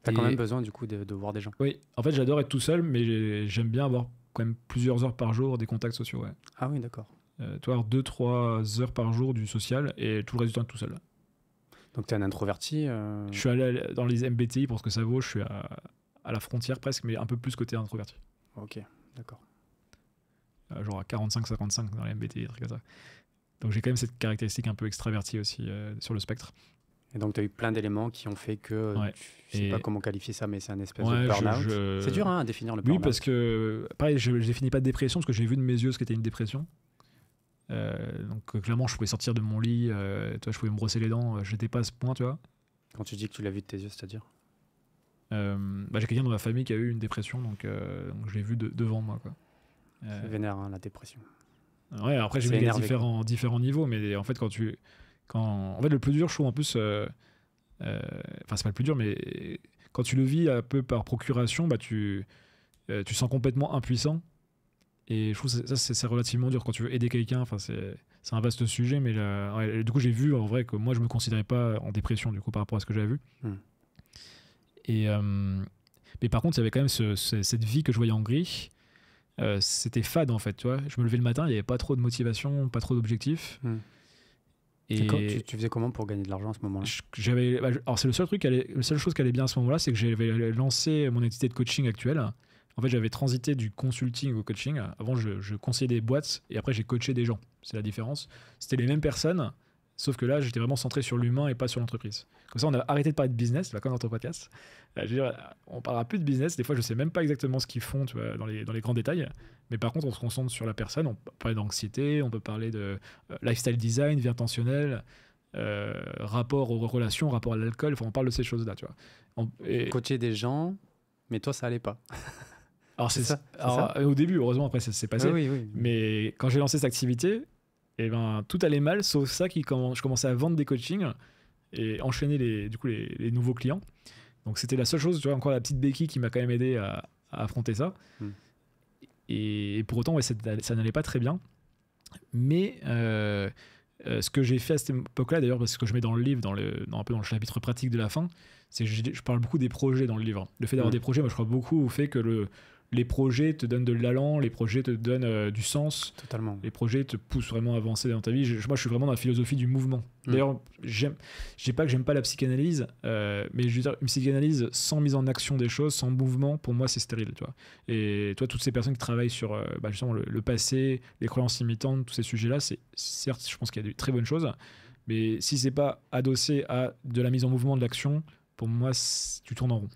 T'as quand même besoin, du coup, de voir des gens. Oui, en fait, j'adore être tout seul, mais j'aime bien avoir quand même plusieurs heures par jour des contacts sociaux, ouais. Ah oui, d'accord. Tu vois, 2-3 heures par jour du social et tout le reste du temps tout seul. Donc t'es un introverti Je suis allé dans les MBTI pour ce que ça vaut, je suis à la frontière presque, mais un peu plus côté introverti. Ok, d'accord. Genre à 45-55 dans les MBTI, des trucs comme ça. Donc j'ai quand même cette caractéristique un peu extravertie aussi sur le spectre. Et donc tu as eu plein d'éléments qui ont fait que, Ouais. je sais pas comment qualifier ça, mais c'est un espèce de Ouais, burn-out. C'est dur à définir le burn-out. Oui, parce que, pareil, je définis pas de dépression, parce que j'ai vu de mes yeux ce qu'était une dépression. Donc clairement, je pouvais sortir de mon lit, tu vois, je pouvais me brosser les dents, j'étais pas à ce point, tu vois. Quand tu dis que tu l'as vu de tes yeux, c'est-à-dire j'ai quelqu'un dans ma famille qui a eu une dépression, donc je l'ai vu devant moi, quoi. C'est vénère, hein, la dépression. Ouais, après j'ai C'est vu énervé, différents niveaux, mais en fait en fait le plus dur, je trouve en plus, enfin c'est pas le plus dur, mais quand tu le vis un peu par procuration, tu sens complètement impuissant. Et je trouve que ça c'est relativement dur quand tu veux aider quelqu'un. Enfin c'est un vaste sujet, mais du coup j'ai vu en vrai que moi je me considérais pas en dépression du coup par rapport à ce que j'avais vu. Et mais par contre il y avait quand même cette vie que je voyais en gris. C'était fade en fait, tu vois. Je me levais le matin, il n'y avait pas trop de motivation, pas trop d'objectifs. Et tu faisais comment pour gagner de l'argent à ce moment-là? Alors c'est la seule chose qui allait bien à ce moment-là, c'est que j'avais lancé mon entité de coaching actuelle. En fait, j'avais transité du consulting au coaching. Avant, je conseillais des boîtes et après, j'ai coaché des gens. C'est la différence. C'était les mêmes personnes, sauf que là, j'étais vraiment centré sur l'humain et pas sur l'entreprise. Comme ça, on a arrêté de parler de business, comme dans ton podcast. Je veux dire, on parlera plus de business. Des fois, je sais même pas exactement ce qu'ils font, tu vois, dans les grands détails. Mais par contre, on se concentre sur la personne. On peut parler d'anxiété, on peut parler de lifestyle design, vie intentionnelle, rapport aux relations, rapport à l'alcool. Enfin, on parle de ces choses-là, tu vois. Coacher des gens, mais toi, ça allait pas. Alors, c'est ça. Au début, heureusement, après, ça s'est passé. Oui. Mais quand j'ai lancé cette activité, tout allait mal, sauf ça je commençais à vendre des coachings et enchaîner les nouveaux clients. Donc, c'était la seule chose, tu vois, encore la petite béquille qui m'a quand même aidé à affronter ça. Et pour autant, ça n'allait pas très bien. Mais ce que j'ai fait à cette époque-là, d'ailleurs, parce que je mets dans le livre, un peu dans le chapitre pratique de la fin, c'est que je parle beaucoup des projets dans le livre. Le fait d'avoir des projets, moi je crois beaucoup au fait que les projets te donnent de l'allant, les projets te donnent du sens. Totalement. Les projets te poussent vraiment à avancer dans ta vie. Moi je suis vraiment dans la philosophie du mouvement. D'ailleurs, je dis pas que j'aime pas la psychanalyse, mais je veux dire, une psychanalyse sans mise en action des choses, sans mouvement, pour moi c'est stérile. Tu vois. Et toi, toutes ces personnes qui travaillent sur justement le passé, les croyances limitantes, tous ces sujets-là, certes, je pense qu'il y a de très bonnes choses, mais si c'est pas adossé à de la mise en mouvement, de l'action, pour moi, tu tournes en rond.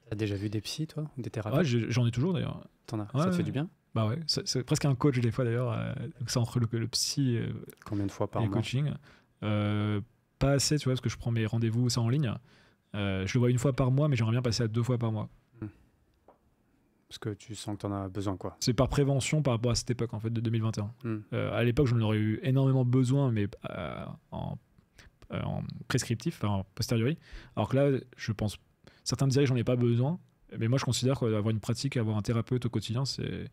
T'as déjà vu des psys, toi? Des thérapeutes? Ouais, j'en ai toujours d'ailleurs. T'en as? Ouais, ça te fait du bien? Bah ouais, c'est presque un coach des fois d'ailleurs. Donc ça entre le psy Combien de fois par et mois? le coaching. Pas assez, tu vois, parce que je prends mes rendez-vous ça en ligne. Je le vois une fois par mois, mais j'aimerais bien passer à 2 fois par mois. Parce que tu sens que t'en as besoin, quoi. C'est par prévention par rapport à cette époque en fait de 2021. À l'époque, j'en aurais eu énormément besoin, mais en prescriptif, enfin, en posteriori. Alors que là, je pense, certains diraient que j'en ai pas besoin, mais moi je considère qu'avoir une pratique, avoir un thérapeute au quotidien, c'est...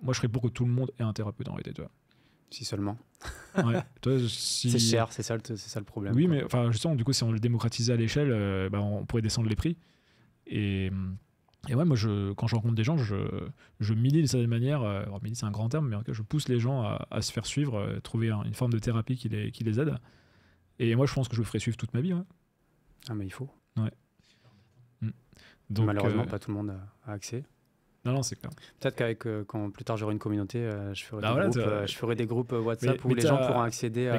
Moi je serais pour que tout le monde ait un thérapeute en réalité, tu vois. Si seulement. Ouais. Toi, si... C'est cher, c'est ça le problème. Oui, quoi. mais enfin, justement, du coup, si on le démocratisait à l'échelle, on pourrait descendre les prix. Et ouais, moi, quand je rencontre des gens, je milite d'une certaine manière. Alors, milite, c'est un grand terme, mais en tout cas, je pousse les gens à se faire suivre, trouver une forme de thérapie qui les aide. Et moi, je pense que je le ferai suivre toute ma vie. Ouais. Ah, mais il faut. Ouais. Donc, malheureusement, pas tout le monde a accès. Non, c'est clair. Peut-être qu'avec quand plus tard j'aurai une communauté, je ferai des groupes WhatsApp où les gens pourront accéder à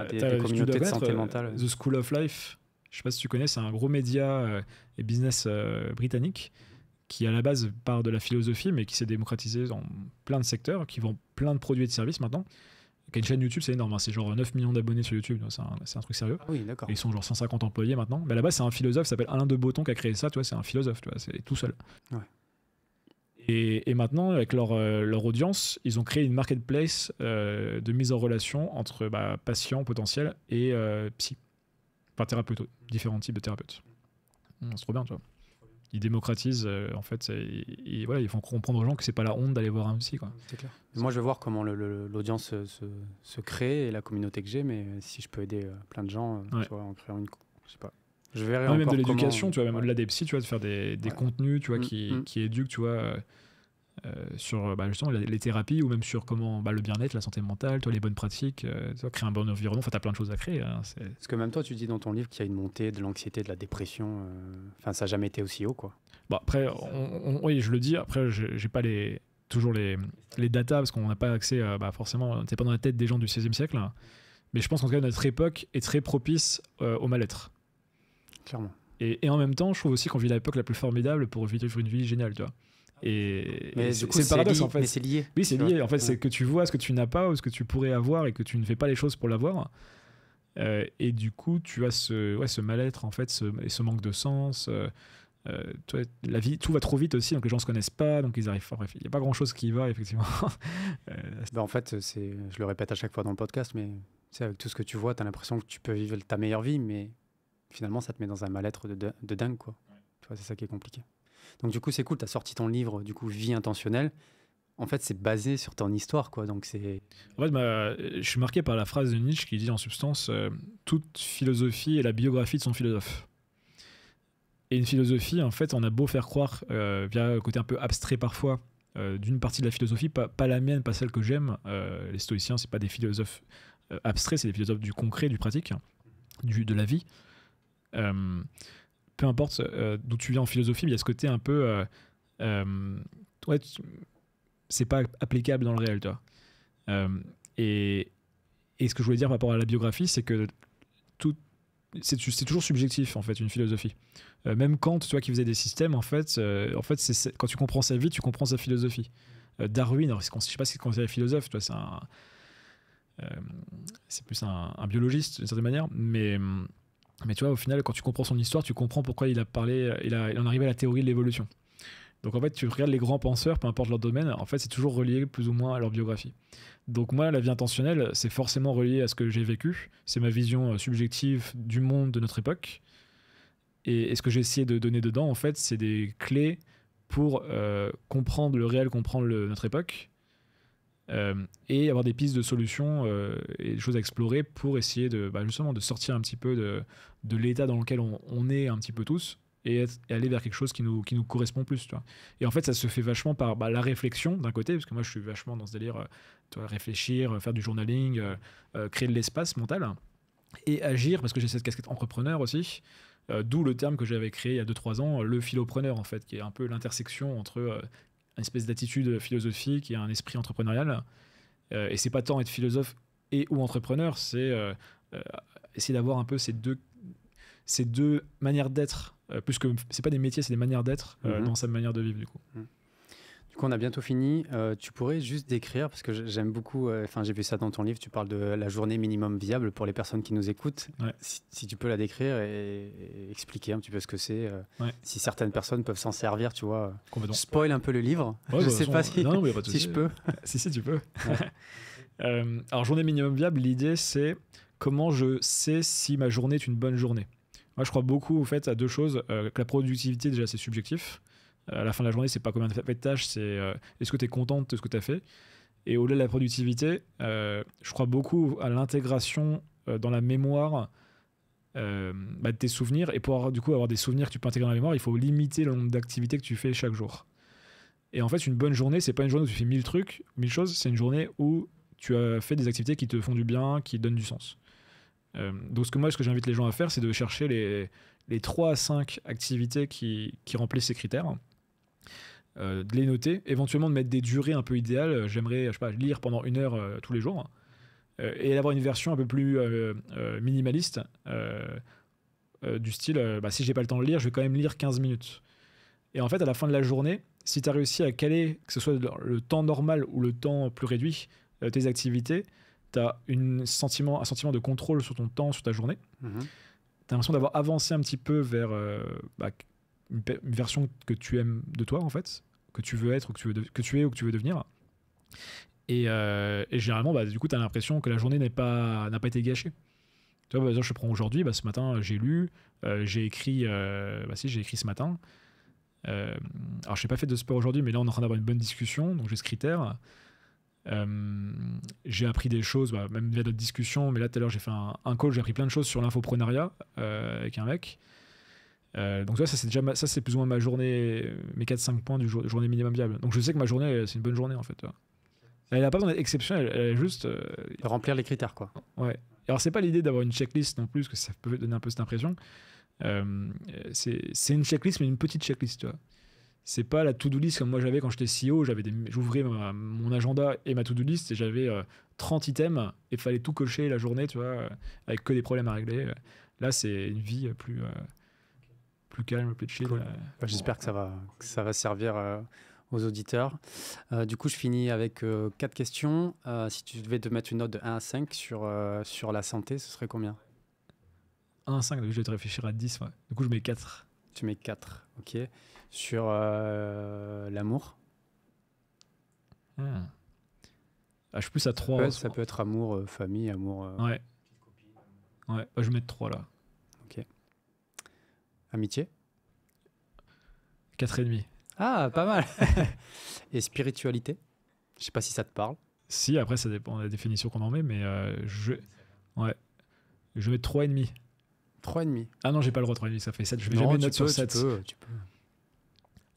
des communautés de santé mentale. The School of Life, je sais pas si tu connais, c'est un gros média et business britannique qui à la base part de la philosophie mais qui s'est démocratisé dans plein de secteurs, qui vend plein de produits et de services maintenant. Qui a une chaîne YouTube, c'est énorme, hein. C'est genre 9 millions d'abonnés sur YouTube, c'est un truc sérieux. Ah oui, d'accord. Et ils sont genre 150 employés maintenant. Mais à la base, c'est un philosophe qui s'appelle Alain de Botton qui a créé ça, tu vois, c'est un philosophe, tu vois, c'est tout seul. Ouais. Et maintenant, avec leur audience, ils ont créé une marketplace de mise en relation entre patients potentiels et psy. Enfin, thérapeutes, différents types de thérapeutes. C'est trop bien, tu vois. Ils démocratisent, en fait, voilà, ils font comprendre aux gens que c'est pas la honte d'aller voir un psy, quoi. C'est clair. Moi, je vais voir comment l'audience se crée et la communauté que j'ai, mais si je peux aider plein de gens, tu vois, en créant une... Je sais pas. Je verrai encore même de l'éducation, comment... tu vois, même au-delà des psys, tu vois, de faire des contenus, tu vois, qui éduquent, tu vois, sur justement les thérapies ou même sur comment le bien-être, la santé mentale, toi, les bonnes pratiques, tu vois, créer un bon environnement. Enfin, t'as plein de choses à créer. Hein, parce que même toi, tu dis dans ton livre qu'il y a une montée de l'anxiété, de la dépression. Enfin, ça n'a jamais été aussi haut, quoi. Après, oui, je le dis. Après, j'ai pas toujours les datas parce qu'on n'a pas accès. Forcément, t'es pas dans la tête des gens du XVIe siècle. Hein, mais je pense qu'en tout cas, notre époque est très propice au mal-être. Clairement. Et en même temps, je trouve aussi qu'on vit l'époque la plus formidable pour vivre une vie géniale, tu vois. Mais du coup, c'est le paradoxe, en fait. Mais c'est lié. Oui, c'est lié. En fait, c'est que tu vois ce que tu n'as pas ou ce que tu pourrais avoir et que tu ne fais pas les choses pour l'avoir. Et du coup, tu as ce mal-être, en fait, ce manque de sens. La vie, tout va trop vite aussi, donc les gens ne se connaissent pas, donc ils arrivent. Enfin, bref, il n'y a pas grand-chose qui va, effectivement. En fait, je le répète à chaque fois dans le podcast, mais avec tout ce que tu vois, tu as l'impression que tu peux vivre ta meilleure vie, mais finalement, ça te met dans un mal-être de dingue, quoi. Tu vois, c'est ça qui est compliqué. Donc du coup, c'est cool, tu as sorti ton livre, du coup, Vie intentionnelle. En fait, c'est basé sur ton histoire, quoi. Donc c'est... En fait, je suis marqué par la phrase de Nietzsche qui dit en substance toute philosophie est la biographie de son philosophe. Et une philosophie, en fait, on a beau faire croire, via le côté un peu abstrait parfois, d'une partie de la philosophie, pas la mienne, pas celle que j'aime. Les stoïciens, c'est pas des philosophes abstraits, c'est des philosophes du concret, du pratique, de la vie. Peu importe d'où tu viens en philosophie, mais il y a ce côté un peu... c'est pas applicable dans le réel, tu vois. Et ce que je voulais dire par rapport à la biographie, c'est que c'est toujours subjectif, en fait, une philosophie. Même Kant, tu vois, qui faisait des systèmes, en fait quand tu comprends sa vie, tu comprends sa philosophie. Darwin, alors, je sais pas si c'est considéré philosophe, tu vois, c'est plus un biologiste, d'une certaine manière, mais tu vois, au final, quand tu comprends son histoire, tu comprends pourquoi il en arrivé à la théorie de l'évolution. Donc en fait, tu regardes les grands penseurs, peu importe leur domaine, en fait, c'est toujours relié plus ou moins à leur biographie. Donc moi, la vie intentionnelle, c'est forcément relié à ce que j'ai vécu. C'est ma vision subjective du monde de notre époque. Et ce que j'ai essayé de donner dedans, en fait, c'est des clés pour comprendre le réel, comprendre notre époque, et avoir des pistes de solutions et des choses à explorer pour essayer justement de sortir un petit peu de l'état dans lequel on est un petit peu tous, et aller vers quelque chose qui nous correspond plus, tu vois. Et en fait, ça se fait vachement par la réflexion d'un côté, parce que moi je suis vachement dans ce délire, tu vois, réfléchir, faire du journaling, créer de l'espace mental, et agir, parce que j'ai cette casquette entrepreneur aussi, d'où le terme que j'avais créé il y a 2-3 ans, le philopreneur, en fait, qui est un peu l'intersection entre une espèce d'attitude philosophique et un esprit entrepreneurial. Et c'est pas tant être philosophe ou entrepreneur, c'est essayer d'avoir un peu ces deux manières d'être, plus que c'est pas des métiers, c'est des manières d'être dans sa manière de vivre, du coup. Du coup, on a bientôt fini. Tu pourrais juste décrire, parce que j'aime beaucoup, j'ai vu ça dans ton livre, tu parles de la journée minimum viable pour les personnes qui nous écoutent. Ouais. Si tu peux la décrire et expliquer un petit peu ce que c'est, si certaines personnes peuvent s'en servir, tu vois. Spoil un peu le livre. Ouais, je sais pas si je peux. Si, tu peux. Alors, journée minimum viable, l'idée, c'est comment je sais si ma journée est une bonne journée. Moi, je crois beaucoup au fait à deux choses. Que la productivité, déjà, c'est subjectif. À la fin de la journée, c'est pas combien tu as fait de tâches, c'est est-ce que tu es contente de ce que tu as fait. Et au-delà de la productivité, je crois beaucoup à l'intégration dans la mémoire de tes souvenirs. Et pour du coup avoir des souvenirs que tu peux intégrer dans la mémoire, il faut limiter le nombre d'activités que tu fais chaque jour. Et en fait, une bonne journée, c'est pas une journée où tu fais 1000 trucs, 1000 choses, c'est une journée où tu as fait des activités qui te font du bien, qui te donnent du sens. Donc ce que j'invite les gens à faire, c'est de chercher les 3 à 5 activités qui remplissent ces critères, de les noter, éventuellement de mettre des durées un peu idéales. J'aimerais, je sais pas, lire pendant 1 heure tous les jours, et avoir une version un peu plus minimaliste, du style, si j'ai pas le temps de lire, je vais quand même lire 15 minutes. Et en fait, à la fin de la journée, si tu as réussi à caler, que ce soit le temps normal ou le temps plus réduit, tes activités, tu as un sentiment de contrôle sur ton temps, sur ta journée. Tu as l'impression d'avoir avancé un petit peu vers une version que tu aimes de toi, en fait, que tu veux être, ou que tu es ou que tu veux devenir. Et généralement, du coup, tu as l'impression que la journée n'a pas été gâchée. Tu vois, je prends aujourd'hui, ce matin, j'ai lu, j'ai écrit, j'ai écrit ce matin. Alors, je n'ai pas fait de sport aujourd'hui, mais là, on est en train d'avoir une bonne discussion, donc j'ai ce critère. J'ai appris des choses, même via d'autres discussions, mais là, tout à l'heure, j'ai fait un call, j'ai appris plein de choses sur l'infoprenariat avec un mec. Donc, ça, c'est plus ou moins ma journée, mes 4-5 points du journée minimum viable. Donc, je sais que ma journée, c'est une bonne journée, en fait. Elle n'a pas besoin d'être exceptionnelle, elle est juste. Remplir les critères, quoi. Ouais. Alors, c'est pas l'idée d'avoir une checklist non plus, parce que ça peut donner un peu cette impression. C'est une checklist, mais une petite checklist, tu vois. C'est pas la to-do list comme moi j'avais quand j'étais CEO. J'ouvrais mon agenda et ma to-do list et j'avais 30 items et il fallait tout cocher la journée, tu vois, avec que des problèmes à régler. Là, c'est une vie plus calme, plus chill. Cool. J'espère que ça va servir aux auditeurs. Du coup, je finis avec 4 questions. Si tu devais te mettre une note de 1 à 5 sur la santé, ce serait combien? 1 à 5, donc je vais te réfléchir à 10. Ouais. Du coup, je mets 4. Tu mets 4, ok. Sur l'amour? Je suis plus à 3. Ça peut être amour, famille, amour... Ouais. Je vais mettre 3 là. Ok. Amitié? 4,5. Ah, pas mal. Et spiritualité? Je sais pas si ça te parle. Si, après, ça dépend de la définition qu'on en met, mais je vais mettre 3,5. 3,5. Ah non, j'ai pas le droit, 3,5, ça fait 7. Je vais jamais note sur 7. Tu peux.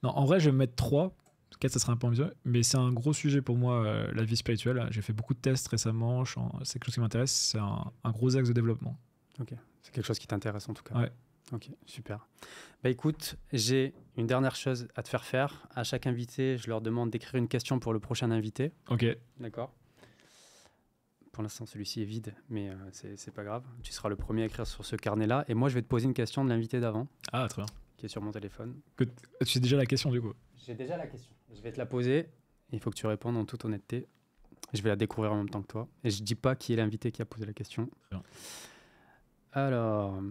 Non, en vrai, je vais me mettre 3. 4, ça serait un peu mieux. Mais c'est un gros sujet pour moi, la vie spirituelle. J'ai fait beaucoup de tests récemment. C'est quelque chose qui m'intéresse. C'est un gros axe de développement. Ok. C'est quelque chose qui t'intéresse en tout cas. Ouais. Ok, super. Écoute, j'ai une dernière chose à te faire. À chaque invité, je leur demande d'écrire une question pour le prochain invité. Ok. D'accord. Pour l'instant, celui-ci est vide, mais c'est pas grave. Tu seras le premier à écrire sur ce carnet-là. Et moi, je vais te poser une question de l'invité d'avant. Ah, très bien. Qui est sur mon téléphone. Tu sais déjà la question, du coup? J'ai déjà la question. Je vais te la poser. Il faut que tu répondes en toute honnêteté. Je vais la découvrir en même temps que toi. Et je dis pas qui est l'invité qui a posé la question. Très bien. Alors...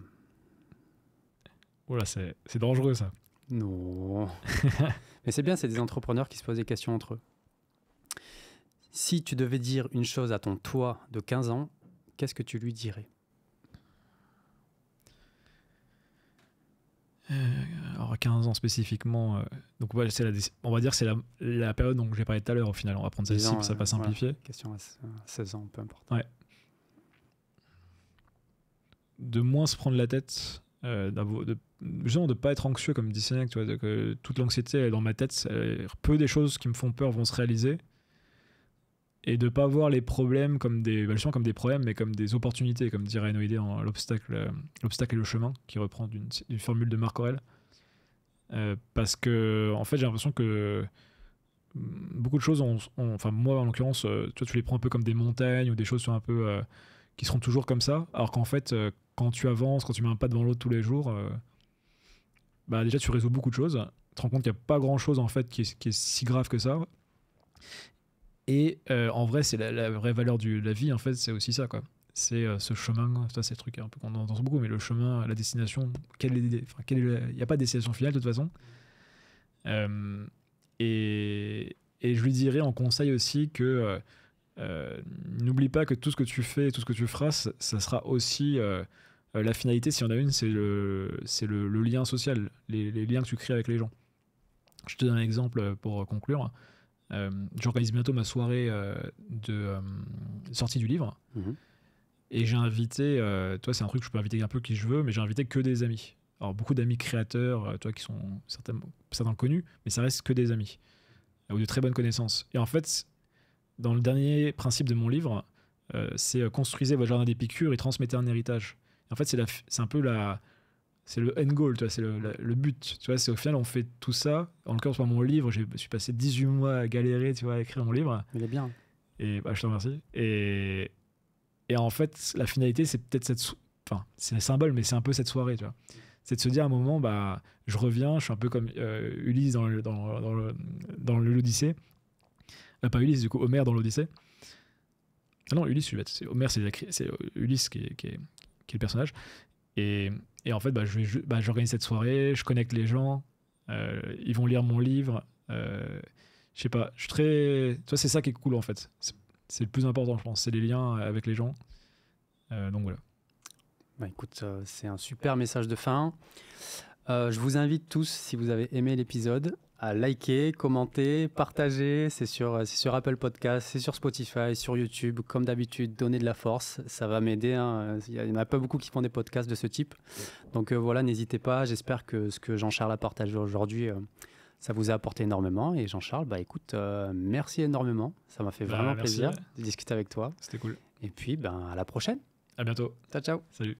Oh là, c'est dangereux, ça. Non. Mais c'est bien, c'est des entrepreneurs qui se posent des questions entre eux. Si tu devais dire une chose à ton toi de 15 ans, qu'est-ce que tu lui dirais? Alors, 15 ans spécifiquement. Donc, ouais, on va dire que c'est la période dont j'ai parlé tout à l'heure, au final. On va prendre celle-ci, ça va simplifier. Voilà. Question à 16 ans, peu importe. Ouais. De moins se prendre la tête, justement de ne pas être anxieux, comme dit Sénèque, tu vois, que toute l'anxiété est dans ma tête. Peu des choses qui me font peur vont se réaliser. Et de ne pas voir les problèmes comme des problèmes, mais comme des opportunités, comme dirait Noédé dans l'obstacle et le chemin, qui reprend d'une formule de Marc Aurèle. Parce que, en fait, j'ai l'impression que beaucoup de choses, enfin, moi en l'occurrence, tu les prends un peu comme des montagnes ou des choses un peu qui seront toujours comme ça, alors qu'en fait, quand tu avances, quand tu mets un pas devant l'autre tous les jours, déjà tu résous beaucoup de choses. Tu te rends compte qu'il n'y a pas grand chose en fait qui est si grave que ça. Et en vrai, c'est la vraie valeur de la vie, en fait, c'est aussi ça, quoi. C'est ce chemin, ça c'est le truc un peu qu'on entend beaucoup, mais le chemin, la destination, il n'y a pas de destination finale de toute façon. Et je lui dirais en conseil aussi que n'oublie pas que tout ce que tu fais, tout ce que tu feras, ça sera aussi la finalité, s'il y en a une, c'est le lien social, les liens que tu crées avec les gens. Je te donne un exemple pour conclure. J'organise bientôt ma soirée de sortie du livre. Et j'ai invité, toi c'est un truc que je peux inviter un peu qui je veux, mais j'ai invité que des amis. Alors beaucoup d'amis créateurs, toi qui sont certains connus, mais ça reste que des amis, ou de très bonnes connaissances. Et en fait, dans le dernier principe de mon livre, c'est construisez votre jardin d'Épicure et transmettez un héritage. Et en fait, c'est un peu c'est le end goal, tu vois, c'est le but. Tu vois, c'est au final, on fait tout ça. En l'occurrence, pour mon livre, je suis passé 18 mois à galérer, tu vois, à écrire mon livre. Il est bien. Et je te remercie. Et en fait, la finalité, c'est peut-être enfin, c'est un symbole, mais c'est un peu cette soirée, tu vois. C'est de se dire à un moment, je reviens, je suis un peu comme Ulysse dans l'Odyssée. Pas Ulysse, du coup, Homère dans l'Odyssée. Ah non, Ulysse, c'est Homère, c'est Ulysse qui est le personnage. Et en fait, j'organise cette soirée, je connecte les gens, ils vont lire mon livre. Je sais pas, je suis très. Tu vois, c'est ça qui est cool en fait. C'est le plus important, je pense. C'est les liens avec les gens. Donc voilà. Écoute, c'est un super message de fin. Je vous invite tous, si vous avez aimé l'épisode, à liker, commenter, partager. C'est sur Apple Podcast, c'est sur Spotify, sur YouTube. Comme d'habitude, donnez de la force. Ça va m'aider. Hein. Il n'y en a pas beaucoup qui font des podcasts de ce type. Donc voilà, n'hésitez pas. J'espère que ce que Jean-Charles a partagé aujourd'hui, ça vous a apporté énormément. Et Jean-Charles, écoute, merci énormément. Ça m'a fait vraiment plaisir de discuter avec toi. C'était cool. Et puis, à la prochaine. À bientôt. Ciao, ciao. Salut.